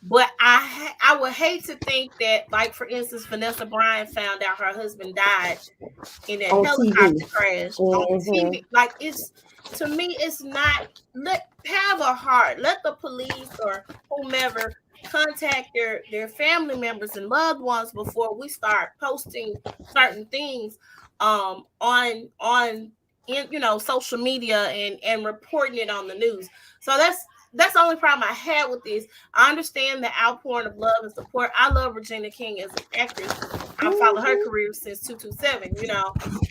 but I would hate to think that, like, for instance, Vanessa Bryant found out her husband died in a helicopter crash on TV. Like, to me, it's not. Have a heart. Let the police or whomever contact their family members and loved ones before we start posting certain things on social media and reporting it on the news. So that's the only problem I had with this. I understand the outpouring of love and support. I love Regina King as an actress. I followed her career since 227,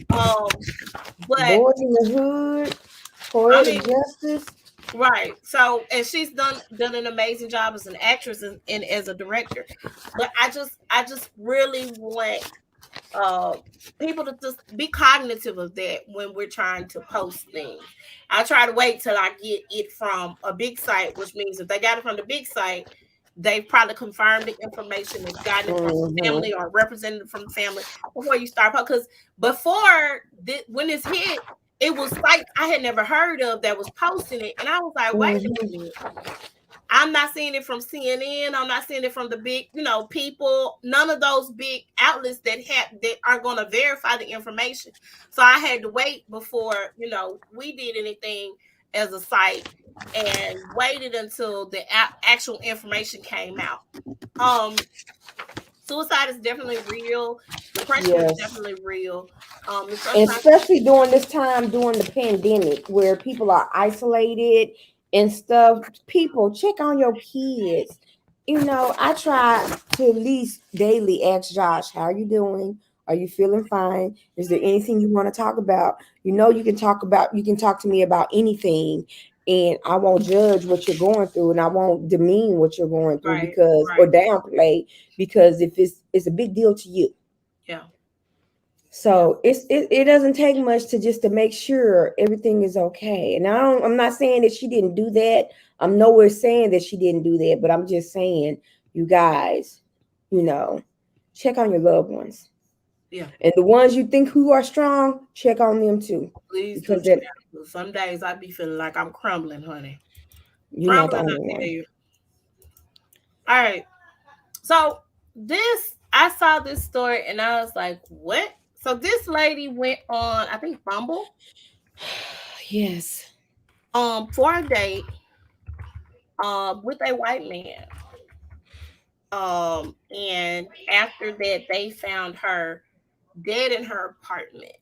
but Boys in the Hood, Poetic Justice. Right. So, and she's done an amazing job as an actress and as a director. But I just really want people to just be cognitive of that when we're trying to post things. I try to wait till I get it from a big site, which means if they got it from the big site, they've probably confirmed the information and gotten it from the family or representative from the family before you start. Because when it's hit, it was sites I had never heard of that was posting it. And I was like, wait a minute. I'm not seeing it from CNN. I'm not seeing it from the big, people, none of those big outlets that are going to verify the information. So I had to wait before, we did anything as a site and waited until the actual information came out. Suicide is definitely real. Depression is definitely real. Especially during this time, during the pandemic, where people are isolated and stuff. People, check on your kids. I try to at least daily ask Josh, how are you doing? Are you feeling fine? Is there anything you want to talk about? You can talk to me about anything. And I won't judge what you're going through, and I won't demean what you're going through or downplay, because if it's a big deal to you. Yeah. So it doesn't take much to make sure everything is okay. And I'm not saying that she didn't do that. I'm nowhere saying that she didn't do that, but I'm just saying, you guys, check on your loved ones. Yeah. And the ones you think who are strong, check on them too. Please because do. Some days I be feeling like I'm crumbling, honey. You're not the only one. All right. So I saw this story and I was like, what? So this lady went on, I think Bumble, Yes. for a date, with a white man. And after that, they found her dead in her apartment.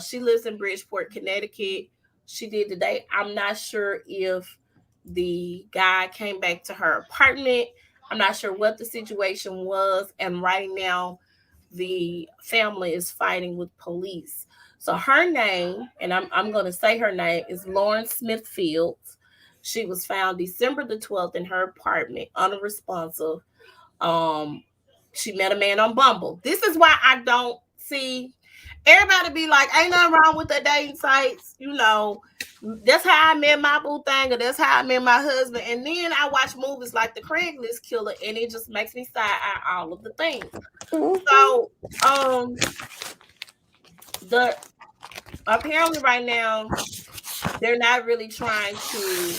She lives in Bridgeport, Connecticut. She did the date. I'm not sure if the guy came back to her apartment. I'm not sure what the situation was. And right now, the family is fighting with police. So her name, and I'm going to say her name, is Lauren Smith Fields. She was found December the 12th in her apartment, unresponsive. She met a man on Bumble. This is why I don't see everybody be like, ain't nothing wrong with the dating sites. You know, that's how I met my boo thing, or that's how I met my husband. And then I watch movies like The Craigslist Killer, and it just makes me side eye all of the things. So, the apparently right now they're not really trying to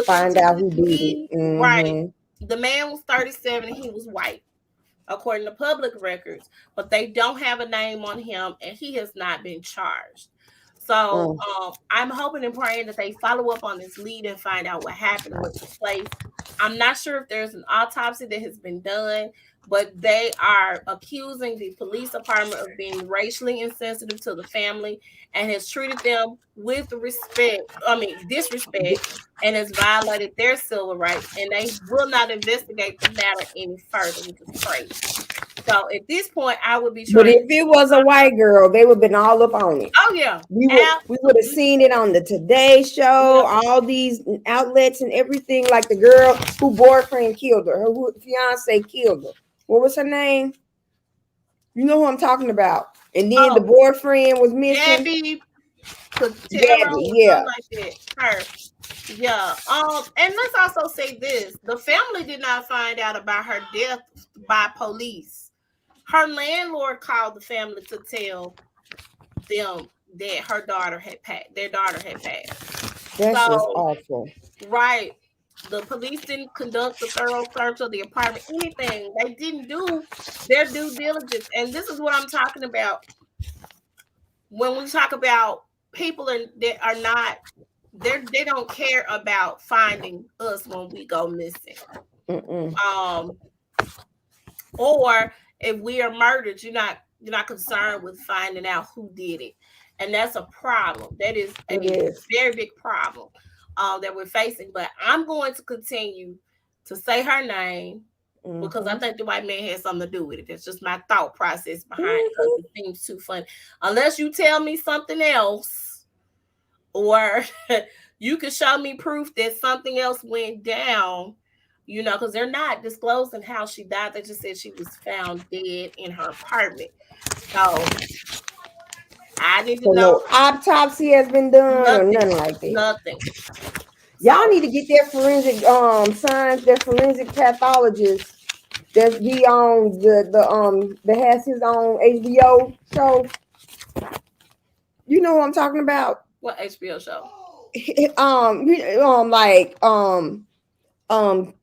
Find out who did it. Mm-hmm. Right. The man was 37 and he was white, according to public records, but they don't have a name on him and he has not been charged. So I'm hoping and praying that they follow up on this lead and find out what happened, what took place. I'm not sure if there's an autopsy that has been done, but they are accusing the police department of being racially insensitive to the family and has treated them with disrespect, and has violated their civil rights, and they will not investigate the matter any further, which is crazy. So at this point, I would be trying. But if it was a white girl, they would have been all up on it. Oh yeah, we would have seen it on the Today Show, all these outlets and everything. Like the girl who boyfriend killed her, her fiance killed her. What was her name? You know who I'm talking about. And then the boyfriend was missing. Gabby, yeah, like that. Her. Yeah. And let's also say this: the family did not find out about her death by police. Her landlord called the family to tell them that her daughter had passed. Their daughter had passed. That's just awful. Right. The police didn't conduct a thorough search of the apartment, anything. They didn't do their due diligence. And this is what I'm talking about. When we talk about people that are not, they don't care about finding us when we go missing. Or if we are murdered, you're not concerned with finding out who did it. And that's a problem. That is a very big problem that we're facing. But I'm going to continue to say her name because I think the white man has something to do with it. That's just my thought process behind it, because it seems too funny. Unless you tell me something else, or you can show me proof that something else went down, you know, because they're not disclosing how she died. They just said she was found dead in her apartment. So I need to know. No autopsy has been done or nothing like that. Nothing. Y'all need to get their forensic science, their forensic pathologist that's be on that has his own HBO show. You know what I'm talking about? What HBO show?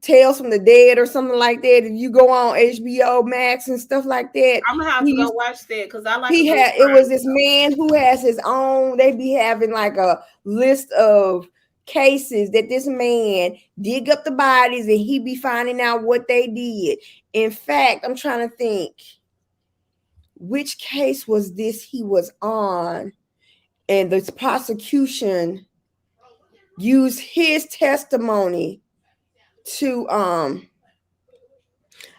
Tales from the Dead or something like that. If you go on HBO Max and stuff like that, I'm gonna have to go watch that because I like. It was this man who has his own. They be having like a list of cases that this man dig up the bodies and he be finding out what they did. In fact, I'm trying to think which case was this he was on, and the prosecution used his testimony to I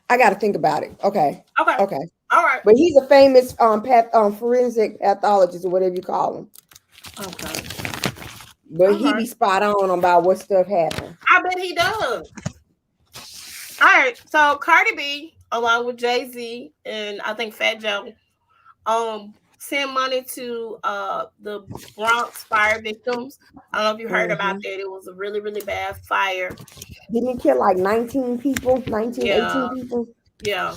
gotta think about it. Okay. All right. But he's a famous forensic pathologist or whatever you call him. Okay. But he be spot on about what stuff happened. I bet he does. All right. So Cardi B, along with Jay-Z and I think Fat Joe, send money to the Bronx fire victims. I don't know if you heard about that. It was a really, really bad fire. Didn't it kill like 18 people? Yeah.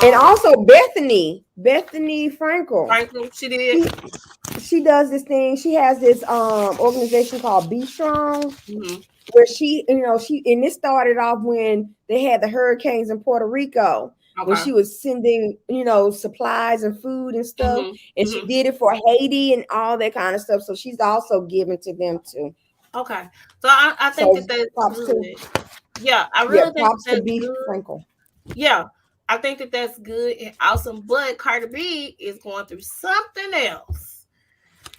And also Bethany Frankel. She did. She does this thing. She has this organization called Be Strong. where she, and it started off when they had the hurricanes in Puerto Rico. When she was sending, supplies and food and stuff, and she did it for Haiti and all that kind of stuff. So she's also giving to them too. Okay, so I think that's good. Yeah, I really think that's good. Frankel. Yeah, I think that's good and awesome. But Cardi B is going through something else.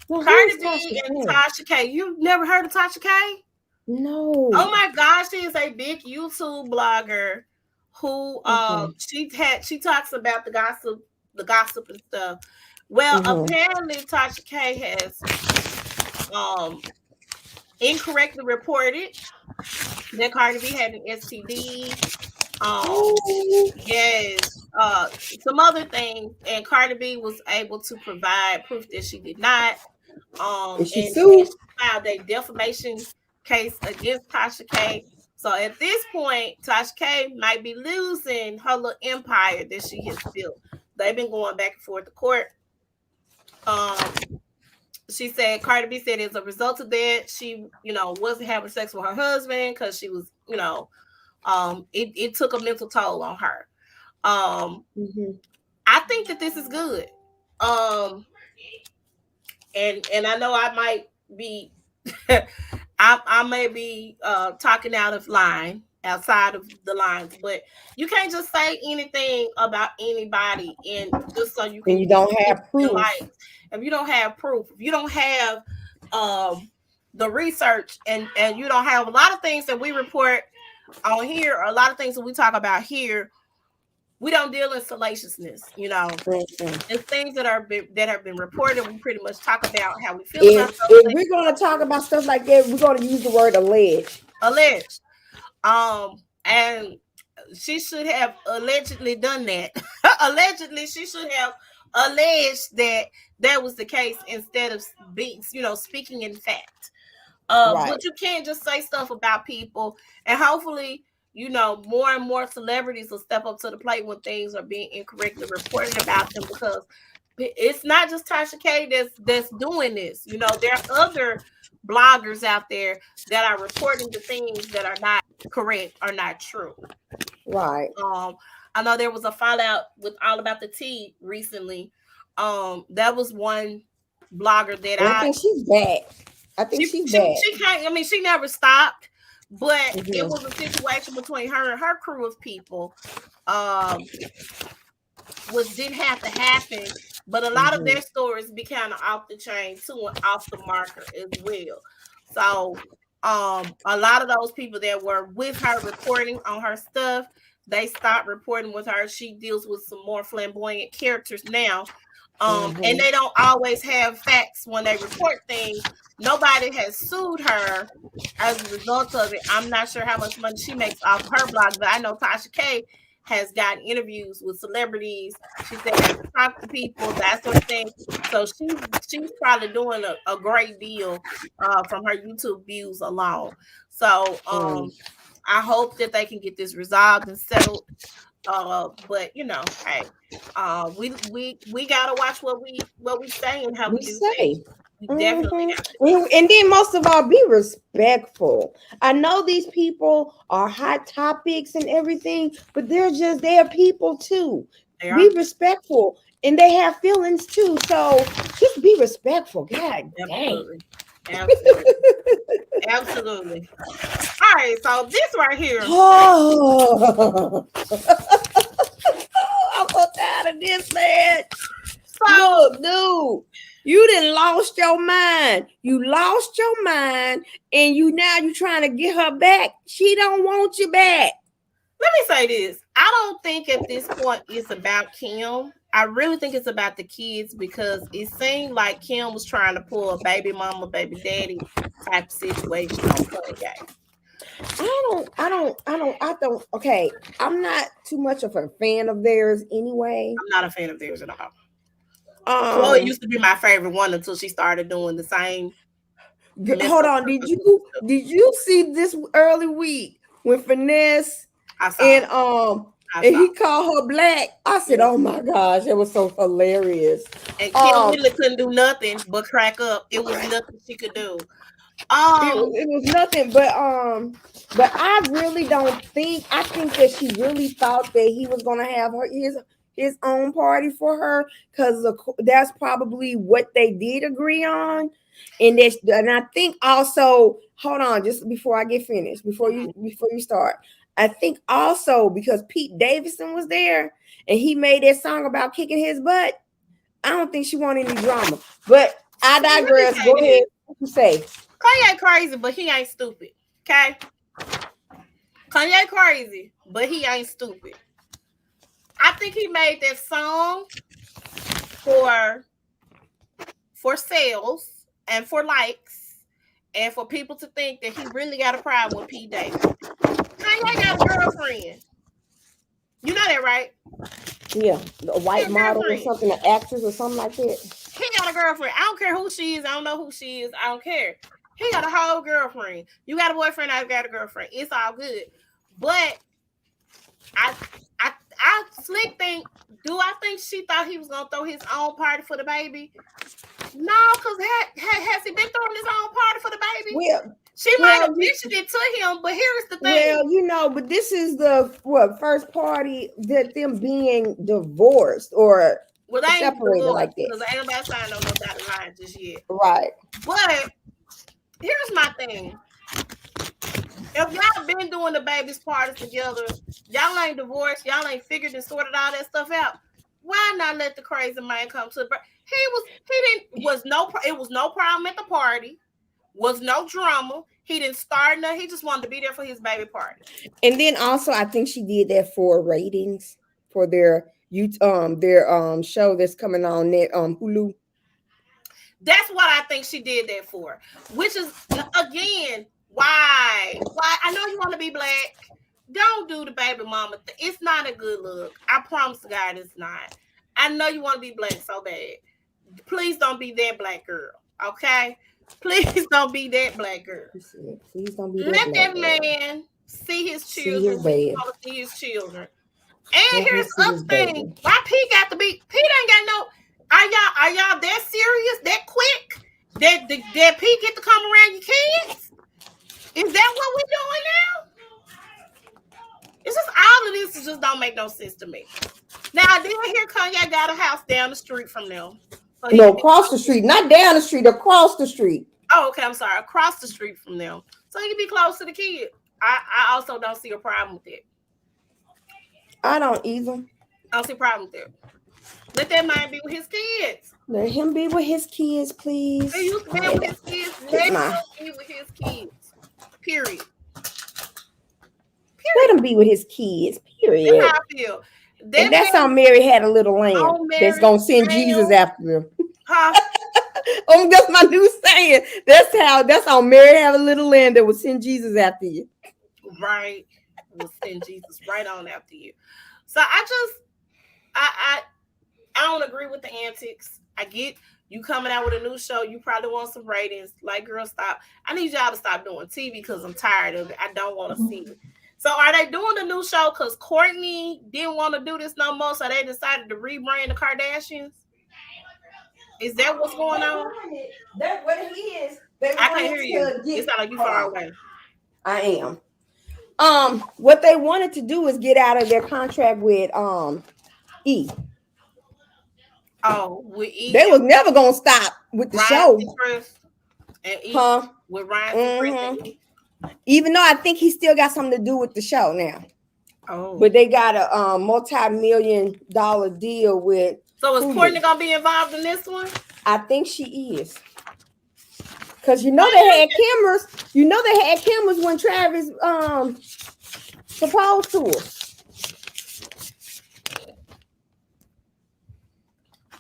Well, Cardi B and Tasha K. You've never heard of Tasha K? No. Oh my gosh, she is a big YouTube blogger who she talks about the gossip and stuff. Well, apparently Tasha K has incorrectly reported that Cardi B had an STD. Yes, some other things, and Cardi B was able to provide proof that she did not. And she filed a defamation case against Tasha K. So at this point, Tasha K might be losing her little empire that she has built. They've been going back and forth to court. She said, Cardi B said as a result of that, she, wasn't having sex with her husband because she was, it took a mental toll on her. I think that this is good. And I know I might be, I may be talking outside of the lines, but you can't just say anything about anybody and just so you can. And you don't have proof. If you don't have proof, if you don't have the research, and you don't have a lot of things that we report on here, or a lot of things that we talk about here, we don't deal in salaciousness. It's things that have been reported. We pretty much talk about how we feel about stuff. If we're going to talk about stuff like that, we're going to use the word alleged. And she should have allegedly done that. Allegedly, she should have alleged that was the case instead of being, speaking in fact. But you can't just say stuff about people, and hopefully, more and more celebrities will step up to the plate when things are being incorrectly reported about them, because it's not just Tasha K that's doing this. There are other bloggers out there that are reporting the things that are not correct or not true. Right. I know there was a fallout with All About the Tea recently. That was one blogger that I think she's back. I think she's back. She can't. She never stopped, but it was a situation between her and her crew of people, which didn't have to happen. But a lot of their stories be kind of off the chain too, and off the marker as well. So, a lot of those people that were with her reporting on her stuff, they stopped reporting with her. She deals with some more flamboyant characters now. And they don't always have facts when they report things. Nobody has sued her as a result of it. I'm not sure how much money she makes off her blog, but I know Tasha K has gotten interviews with celebrities. She said to talk to people, that sort of thing. So she's probably doing a great deal from her YouTube views alone. So I hope that they can get this resolved and settled. But hey, we gotta watch what we say and how we do things. We definitely have to. And then most of all, be respectful. I know these people are hot topics and everything, but they're people too. Be respectful, and they have feelings too. So just be respectful. God dang. Absolutely. All right, so this right here. Oh, I'm so tired of this, man. Look, dude, you done lost your mind. You lost your mind, and you trying to get her back. She don't want you back. Let me say this. I don't think at this point it's about Kim. I really think it's about the kids, because it seemed like Kim was trying to pull a baby mama, baby daddy type situation on Kanye. I don't. Okay, I'm not too much of a fan of theirs anyway. I'm not a fan of theirs at all. Chloe used to be my favorite one until she started doing the same. Hold on, did you see this early week when Finesse and he called her black? I said, "Oh my gosh, it was so hilarious." And Kim really couldn't do nothing but crack up. It was nothing she could do. It was nothing, but I really don't think. I think that she really thought that he was gonna have his own party for her, because that's probably what they did agree on, and I think also, hold on, just before I get finished, before you start, I think also because Pete Davidson was there and he made that song about kicking his butt. I don't think she wanted any drama, but I digress. Go ahead. What you say? Kanye crazy, but he ain't stupid. Okay. Kanye crazy, but he ain't stupid. I think he made that song for sales and for likes and for people to think that he really got a problem with Pete Davidson. Kanye got a girlfriend. You know that, right? Yeah, a white model or something, an actress or something like that. He got a girlfriend. I don't care who she is. I don't know who she is. I don't care. He got a whole girlfriend. You got a boyfriend. I got a girlfriend. It's all good. But I slick think. Do I think she thought he was gonna throw his own party for the baby? No, because has he been throwing his own party for the baby? Well, she might have mentioned it to him, but here's the thing. Well, but this is the first party that them being divorced or separated like that. Because ain't nobody signed on no dotted line just yet. Right. But here's my thing. If y'all been doing the baby's parties together, y'all ain't divorced, y'all ain't figured and sorted all that stuff out. Why not let the crazy man come to the it was no problem at the party, was no drama. He didn't start nothing. He just wanted to be there for his baby party. And then also, I think she did that for ratings for their show that's coming on net Hulu. That's what I think she did that for. Which is again why I know you want to be black. Don't do the baby mama thing. It's not a good look. I promise to God it's not. I know you want to be black so bad. Please don't be that black girl. Okay. Please don't be that black girl. Please don't be that Let black that man girl. see his children. See his children. And Let here's the thing. Why Pete got to be? Pete ain't got no. Are y'all that serious? That quick? That Pete get to come around your kids? Is that what we doing now? It's just all of this just don't make no sense to me. Now I did hear Kanye got a house down the street from them. So no, across the street, not down the street, across the street. Oh, okay. I'm sorry. Across the street from them. So he can be close to the kid. I also don't see a problem with it. I don't either. I don't see a problem with it. Let that man be with his kids. Let him be with his kids, please. He used to be with his kids. Let him be with his kids. Period. Let him be with his kids. Period. That's how I feel. And that's how Mary had a little lamb that's gonna send Jesus after them. Huh? Oh, that's my new saying. That's how Mary had a little lamb that would send Jesus after you. Right. Will send Jesus right on after you. So I don't agree with the antics. I get you coming out with a new show. You probably want some ratings. Like, girl, stop. I need y'all to stop doing TV because I'm tired of it. I don't want to see it. So are they doing the new show because Kourtney didn't want to do this no more? So they decided to rebrand the Kardashians? Is that what's going on? That's what it is. I can't hear you. It sounds like you far away. I am. What they wanted to do is get out of their contract with E. Oh, with E. They was never gonna stop with the show. And E. With Ryan and E. Even though I think he still got something to do with the show now. Oh. But they got a multi-million-dollar deal with. So is Kourtney gonna be involved in this one? I think she is. Because they had cameras. They had cameras when Travis proposed to her.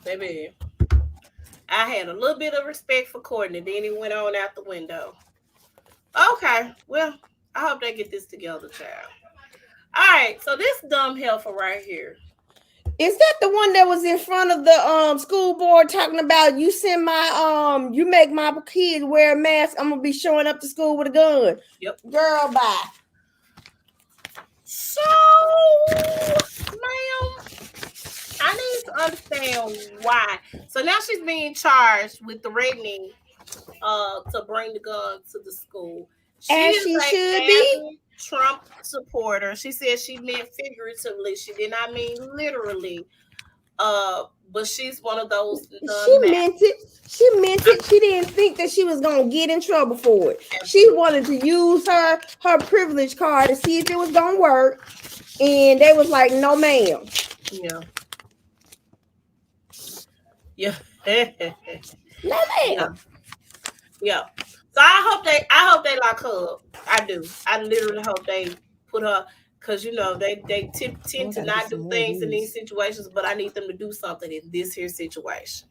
Baby, I had a little bit of respect for Kourtney. Then he went on out the window. Okay, well, I hope they get this together, child. All right, so this dumb heifer right here. Is that the one that was in front of the school board talking about you make my kid wear a mask, I'm gonna be showing up to school with a gun? Yep. Girl, bye. So, ma'am, I need to understand why. So now she's being charged with threatening to bring the gun to the school. As is she a should be. avid Trump supporter. She said she meant figuratively. She did not mean literally. But she's one of those. She meant it. She meant it. She didn't think that she was gonna get in trouble for it. She wanted to use her privilege card to see if it was gonna work, and they was like, "No, ma'am." Yeah. Yeah. No, ma'am. Yeah. So I hope they lock her up. I do. I literally hope they put her, because you know they tend to not do things in these situations, but I need them to do something in this here situation.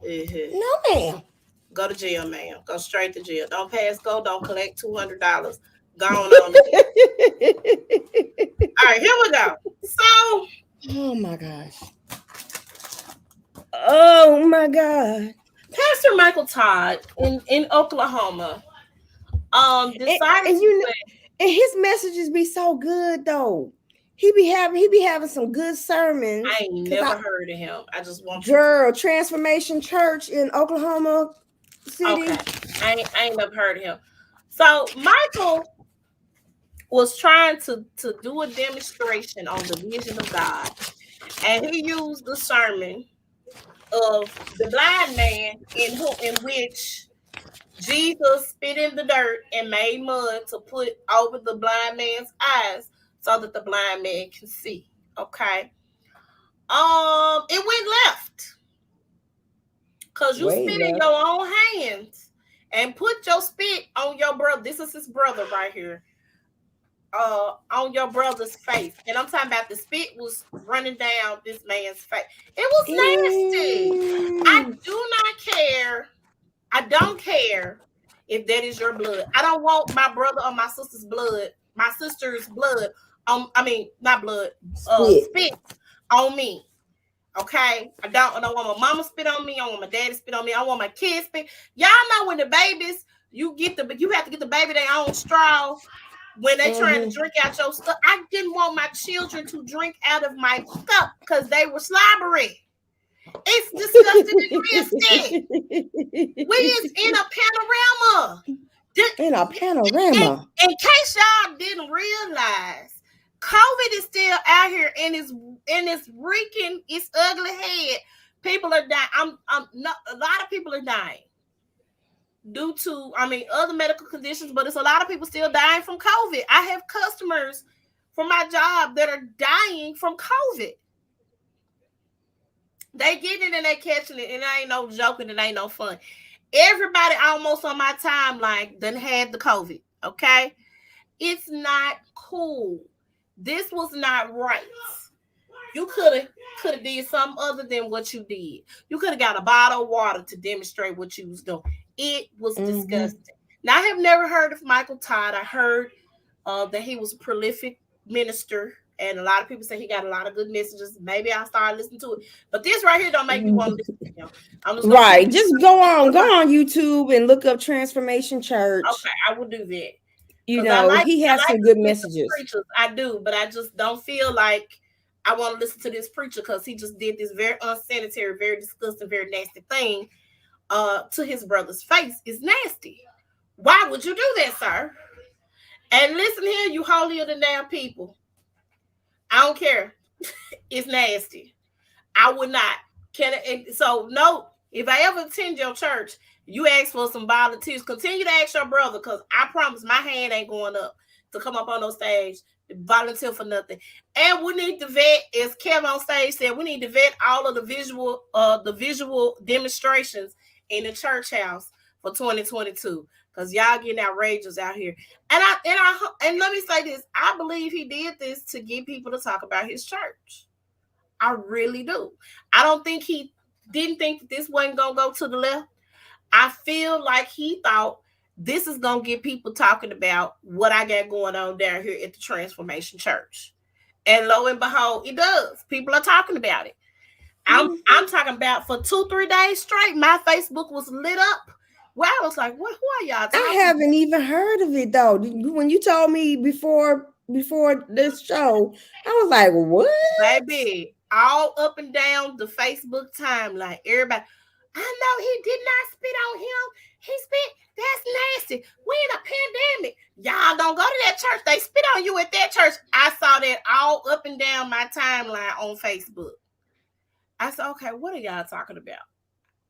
No, ma'am. Go to jail, ma'am. Go straight to jail. Don't pass go. Don't collect $200. Go on. All right, here we go. So, oh my gosh. Oh my God. Pastor Michael Todd in Oklahoma, decided and his messages be so good though. He be having some good sermons. I ain't never heard of him. I just want Transformation Church in Oklahoma City. Okay. I ain't never heard of him. So Michael was trying to do a demonstration on the vision of God, and he used the sermon of the blind man in which Jesus spit in the dirt and made mud to put over the blind man's eyes so that the blind man can see. Okay. It went left. Because you spit in your own hands and put your spit on your brother. This is his brother right here. On your brother's face. And I'm talking about the spit was running down this man's face. It was nasty. I do not care. I don't care if that is your blood. I don't want my brother or my sister's blood. My sister's blood. Not blood. Spit on me. Okay? I don't want my mama spit on me. I want my daddy spit on me. I want my kids spit. Y'all know when the babies, you have to get the baby their own straw when they trying to drink out your stuff. I didn't want my children to drink out of my cup because they were slobbery. It's disgusting and nasty. We is in a panorama. In a panorama. In case y'all didn't realize, COVID is still out here and it's wreaking its ugly head. People are dying. A lot of people are dying due to, other medical conditions, but it's a lot of people still dying from COVID. I have customers from my job that are dying from COVID. They getting it and they catching it, and it ain't no joking, it ain't no fun. Everybody almost on my timeline done had the COVID, okay? It's not cool. This was not right. You could have did something other than what you did. You could have got a bottle of water to demonstrate what you was doing. It was disgusting. Now, I have never heard of Michael Todd. I heard that he was a prolific minister, and a lot of people say he got a lot of good messages. Maybe I'll start listening to it. But this right here don't make me want to listen to him. Right. Just go on YouTube and look up Transformation Church. Okay, I will do that. You know, he has some good messages. I do, but I just don't feel like I want to listen to this preacher because he just did this very unsanitary, very disgusting, very nasty thing to his brother's face. It's nasty. Why would you do that, sir? And listen here, you holier than thou people. I don't care. It's nasty. I would not. No, if I ever attend your church, you ask for some volunteers. Continue to ask your brother, because I promise my hand ain't going up to come up on those stage, volunteer for nothing. And we need to vet, as Kevin on stage said, we need to vet all of the visual demonstrations in the church house for 2022. Because y'all getting outrageous out here. And let me say this. I believe he did this to get people to talk about his church. I really do. I don't think he didn't think that this wasn't going to go to the left. I feel like he thought this is going to get people talking about what I got going on down here at the Transformation Church. And lo and behold, it does. People are talking about it. I'm talking about for 2-3 days straight, my Facebook was lit up. Well, I was like, who are y'all talking I haven't even heard of it, though. When you told me before this show, I was like, what? Baby, all up and down the Facebook timeline, everybody, I know he did not spit on him. He spit. That's nasty. We in a pandemic. Y'all don't go to that church. They spit on you at that church. I saw that all up and down my timeline on Facebook. I said, okay, what are y'all talking about?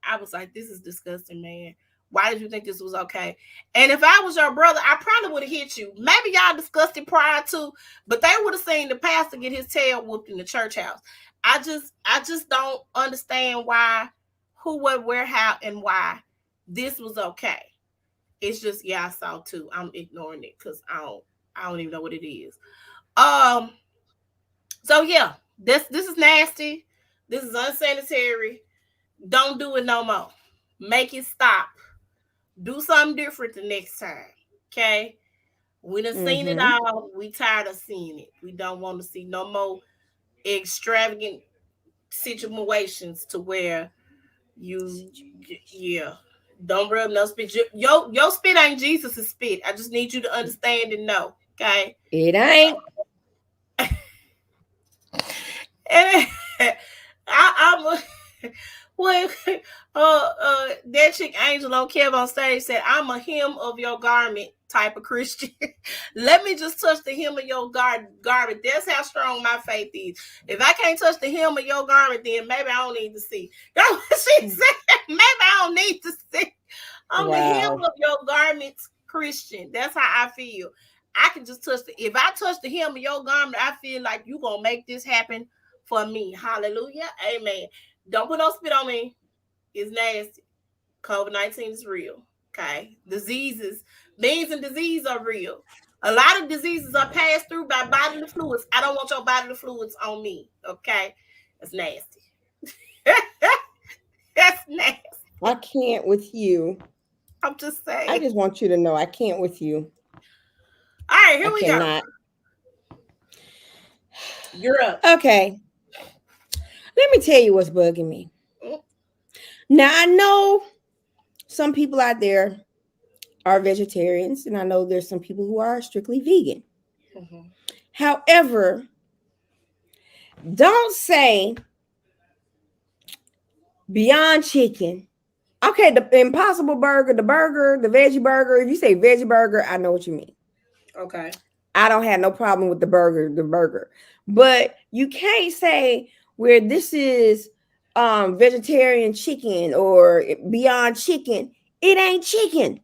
I was like, this is disgusting, man. Why did you think this was okay? And if I was your brother, I probably would have hit you. Maybe y'all discussed it prior to, but they would have seen the pastor get his tail whooped in the church house. I just don't understand why, who, what, where, how, and why this was okay. It's just, yeah, I saw too. I'm ignoring it because I don't even know what it is. So yeah, this is nasty. This is unsanitary. Don't do it no more. Make it stop. Do something different the next time. Okay? We done seen it all. We tired of seeing it. We don't want to see no more extravagant situations to where don't rub no spit. Your spit ain't Jesus' spit. I just need you to understand and know. Okay? It ain't. And I'm that chick Angel on Kev on stage said, I'm a hem of your garment type of Christian. Let me just touch the hem of your garment. That's how strong my faith is. If I can't touch the hem of your garment, then maybe I don't need to see. That's what she said. Maybe I don't need to see. I'm the hem of your garments Christian. That's how I feel. I can just touch if I touch the hem of your garment, I feel like you're gonna make this happen for me. Hallelujah. Amen. Don't put no spit on me. It's nasty. COVID-19 is real. Okay. Diseases, beings and disease are real. A lot of diseases are passed through by bodily fluids. I don't want your bodily fluids on me. Okay. That's nasty. That's nasty. I can't with you. I'm just saying. I just want you to know I can't with you. All right, here we go. You're up. Okay. Let me tell you what's bugging me. Now, I know some people out there are vegetarians, and I know there's some people who are strictly vegan. Mm-hmm. However, don't say Beyond Chicken. Okay, the Impossible Burger, the veggie burger. If you say veggie burger, I know what you mean. Okay. I don't have no problem with the burger. But you can't say where this is vegetarian chicken or Beyond Chicken. It ain't chicken.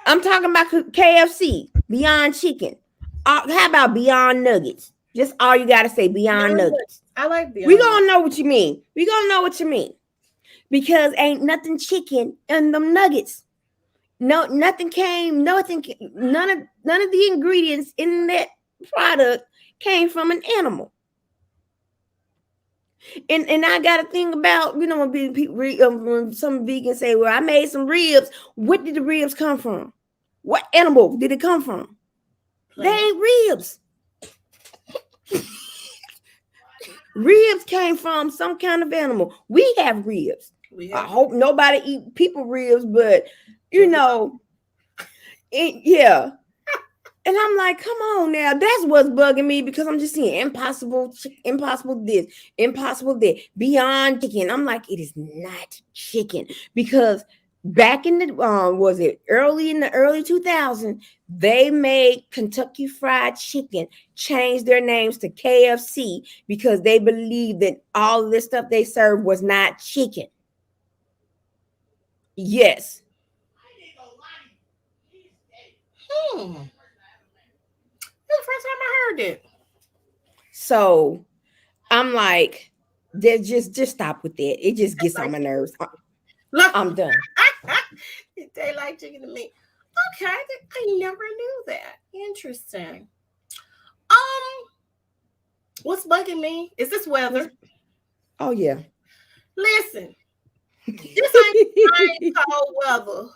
I'm talking about KFC, Beyond Chicken. How about Beyond Nuggets? Just all you got to say, Beyond Nuggets. I like Beyond. We're going to know what you mean. We're going to know what you mean. Because ain't nothing chicken in them nuggets. No, nothing came, none of the ingredients in that product came from an animal. And I got to think about, when some vegans say, well, I made some ribs. What did the ribs come from? What animal did it come from? They ain't ribs. Ribs came from some kind of animal. We have ribs. I hope nobody eat people ribs, but yeah. And I'm like, come on now. That's what's bugging me, because I'm just seeing impossible this, impossible that, Beyond Chicken. I'm like, it is not chicken, because back in the early 2000s, they made Kentucky Fried Chicken change their names to KFC because they believed that all of this stuff they served was not chicken. Yes. That's the first time I heard it. So I'm like, just stop with that. It just gets on my nerves. I'm done. They like chicken to me. Okay, I never knew that. Interesting. What's bugging me is this weather. Oh yeah. Listen, this ain't cold weather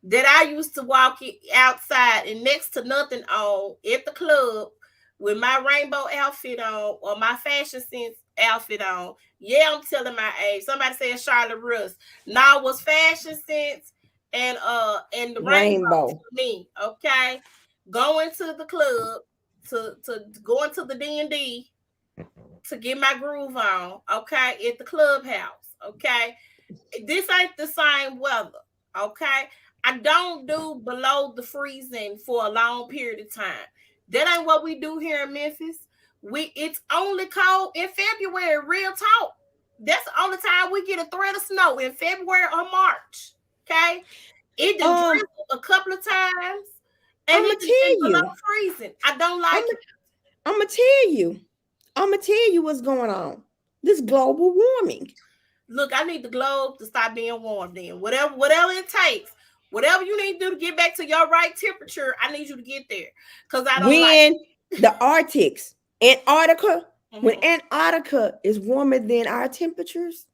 that I used to walk outside and next to nothing on at the club with my rainbow outfit on or my fashion sense outfit on. Yeah, I'm telling my age. Somebody said Charlotte Russe. Now it was fashion sense and the rainbow for me. Okay, going to the club to going to the D&D to get my groove on. Okay, at the clubhouse. Okay, this ain't the same weather. Okay. I don't do below the freezing for a long period of time. That ain't what we do here in Memphis. It's only cold in February, real talk. That's the only time we get a threat of snow in February or March. Okay. It done drizzled a couple of times. And I'ma it's tell below you. freezing. I don't like it. I'm gonna tell you what's going on. This global warming. Look, I need the globe to stop being warm then. Whatever it takes. Whatever you need to do to get back to your right temperature, I need you to get there. Because I don't when like the Arctics, Antarctica, mm-hmm. when Antarctica is warmer than our temperatures,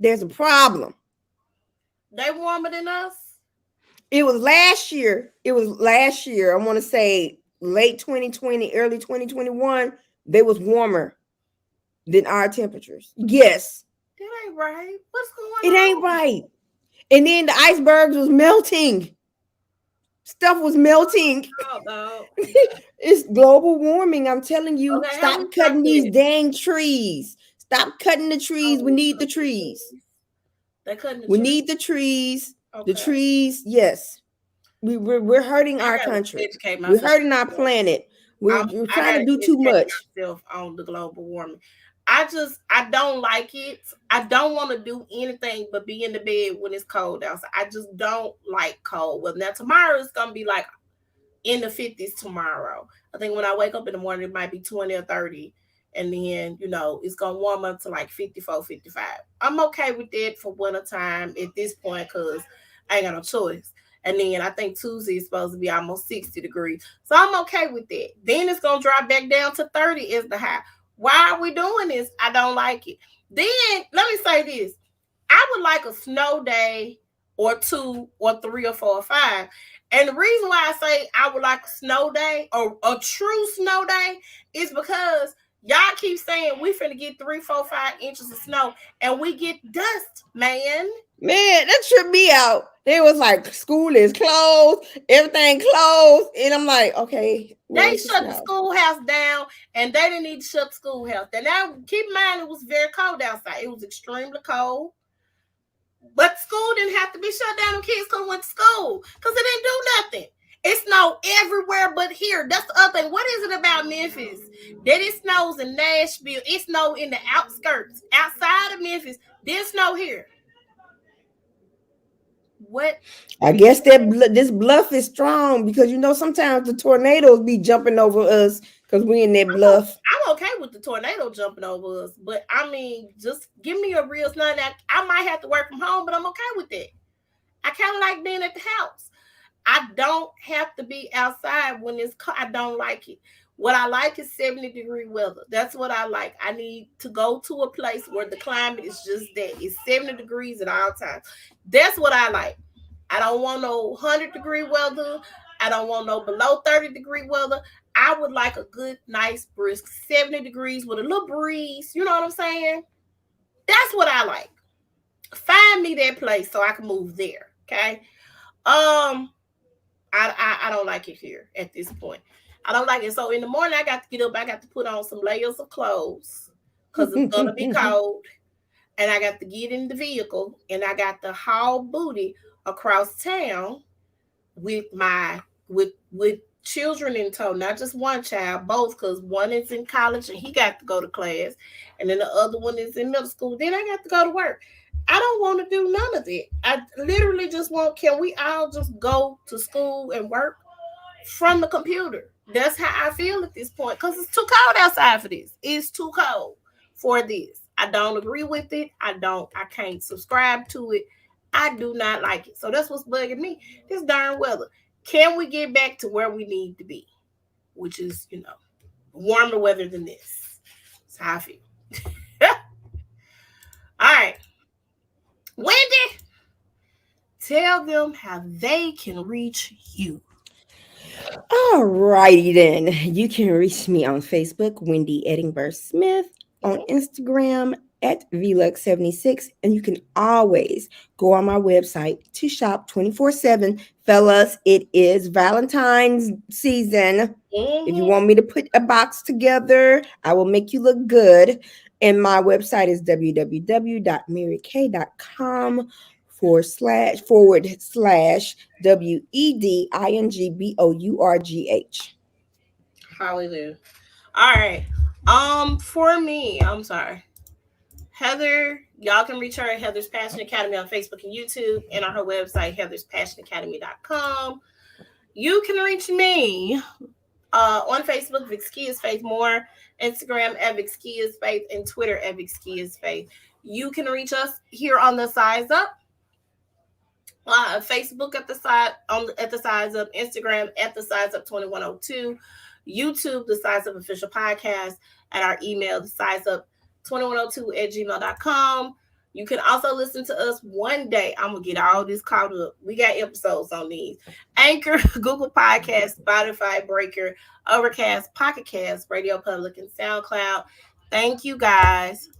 there's a problem. They warmer than us. It was last year. I want to say late 2020, early 2021. They was warmer than our temperatures. Yes. That ain't right. What's going on? It ain't right. And then the icebergs was melting. Stuff was melting. Oh, no. It's global warming. I'm telling you, Okay, stop cutting these dang trees. Stop cutting the trees. We need the trees. They're cutting the We trees. need the trees. Okay. The trees, yes. We're hurting our country. We're hurting our planet. We're trying to do too much. On the global warming. I don't like it. I don't want to do anything but be in the bed when it's cold outside. I just don't like cold. Well, now tomorrow it's going to be like in the 50s tomorrow. I think when I wake up in the morning, it might be 20 or 30. And then, it's going to warm up to like 54, 55. I'm okay with that for winter time at this point because I ain't got no choice. And then I think Tuesday is supposed to be almost 60 degrees. So I'm okay with that. Then it's going to drop back down to 30 is the high. Why are we doing this? I don't like it. Then let me say this. I would like a snow day or 2 or 3 or 4 or 5. And the reason why I say I would like a snow day or a true snow day is because y'all keep saying we finna get 3, 4, 5 inches of snow and we get dust, man. Man, that tripped me out. They was like, school is closed, everything closed. And I'm like, okay. They shut the schoolhouse down and they didn't need to shut the schoolhouse down. Now, keep in mind, it was very cold outside. It was extremely cold. But school didn't have to be shut down when kids could have went to school because it didn't do nothing. It snowed everywhere but here. That's the other thing. What is it about Memphis? That it snows in Nashville. It snowed in the outskirts, outside of Memphis. Didn't snow here. What? I guess this bluff is strong because sometimes the tornadoes be jumping over us because we in that bluff. I'm okay with the tornado jumping over us, but I mean, just give me a real snow. I might have to work from home, but I'm okay with that. I kind of like being at the house. I don't have to be outside when it's cold. I don't like it. What I like is 70-degree weather. That's what I like. I need to go to a place where the climate is just that. It's 70 degrees at all times. That's what I like. I don't want no 100-degree weather. I don't want no below 30-degree weather. I would like a good, nice, brisk 70 degrees with a little breeze. You know what I'm saying? That's what I like. Find me that place so I can move there. Okay. I don't like it here at this point. I don't like it. So in the morning, I got to get up. I got to put on some layers of clothes because it's going to be cold. And I got to get in the vehicle and I got to haul booty across town with children in tow, not just one child, both, because one is in college and he got to go to class. And then the other one is in middle school. Then I got to go to work. I don't want to do none of it. I literally just can we all just go to school and work from the computer? That's how I feel at this point because it's too cold outside for this. It's too cold for this. I don't agree with it. I can't subscribe to it. I do not like it. So that's what's bugging me. This darn weather. Can we get back to where we need to be? Which is, warmer weather than this. That's how I feel. All right. Wendy, tell them how they can reach you. All righty then. You can reach me on Facebook, Wendy Edinburgh Smith, on Instagram at VLux76. And you can always go on my website to shop 24/7. Fellas, it is Valentine's season. If you want me to put a box together, I will make you look good. And my website is www.marykay.com /WEDINGBOURGH. Hallelujah. All right. For me, I'm sorry. Heather, y'all can reach her at Heather's Passion Academy on Facebook and YouTube, and on her website, heatherspassionacademy.com. You can reach me on Facebook, Vixki is Faith Moore, Instagram at Vixki is Faith, and Twitter at Vixki is Faith. You can reach us here on the Size Up, Facebook at the Size Up, Instagram at the Size Up 2102, YouTube the Size Up Official Podcast, and our email the Size Up 2102@gmail.com. You can also listen to us one day. I'm gonna get all this caught up. We got episodes on these: Anchor, Google Podcasts, Spotify, Breaker, Overcast, Pocket Cast, Radio Public, and SoundCloud. Thank you guys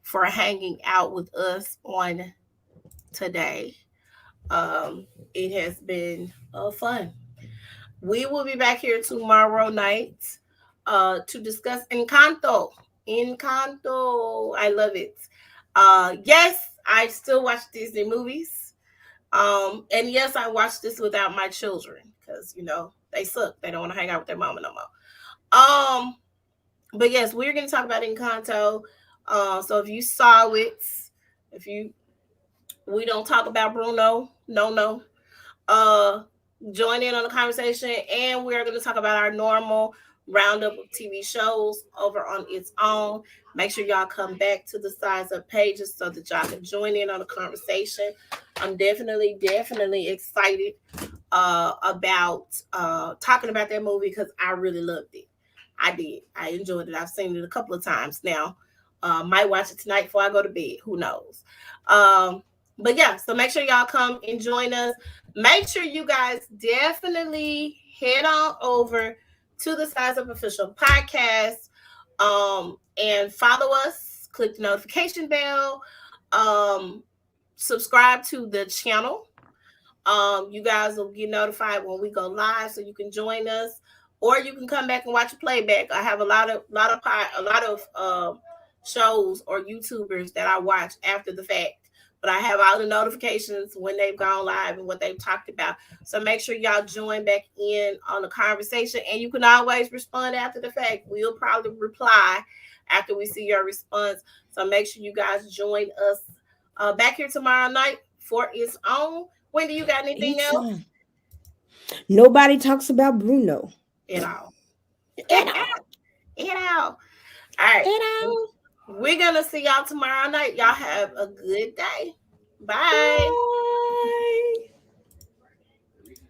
for hanging out with us on today. It has been fun. We will be back here tomorrow night to discuss Encanto. I love it. Yes, I still watch Disney movies. And yes, I watch this without my children because they suck. They don't want to hang out with their mama no more. But yes, we're gonna talk about Encanto. So if you saw it, we don't talk about Bruno, no. Join in on the conversation, and we're gonna talk about our normal roundup of TV shows over on its own. Make sure y'all come back to the Size Up pages so that y'all can join in on the conversation. I'm definitely excited about talking about that movie because I really loved it. I did. I enjoyed it. I've seen it a couple of times now. Might watch it tonight before I go to bed. Who knows? But yeah, so make sure y'all come and join us. Make sure you guys definitely head on over to the Size Up Official Podcast and follow us. Click the notification bell. Subscribe to the channel. You guys will get notified when we go live, so you can join us, or you can come back and watch a playback. I have a lot of shows or YouTubers that I watch after the fact, but I have all the notifications when they've gone live and what they've talked about. So make sure y'all join back in on the conversation, and you can always respond after the fact. We'll probably reply after we see your response. So make sure you guys join us back here tomorrow night for its own. Wendy, you got anything else? Nobody talks about Bruno at all. All right. We're gonna see y'all tomorrow night. Y'all have a good day. Bye.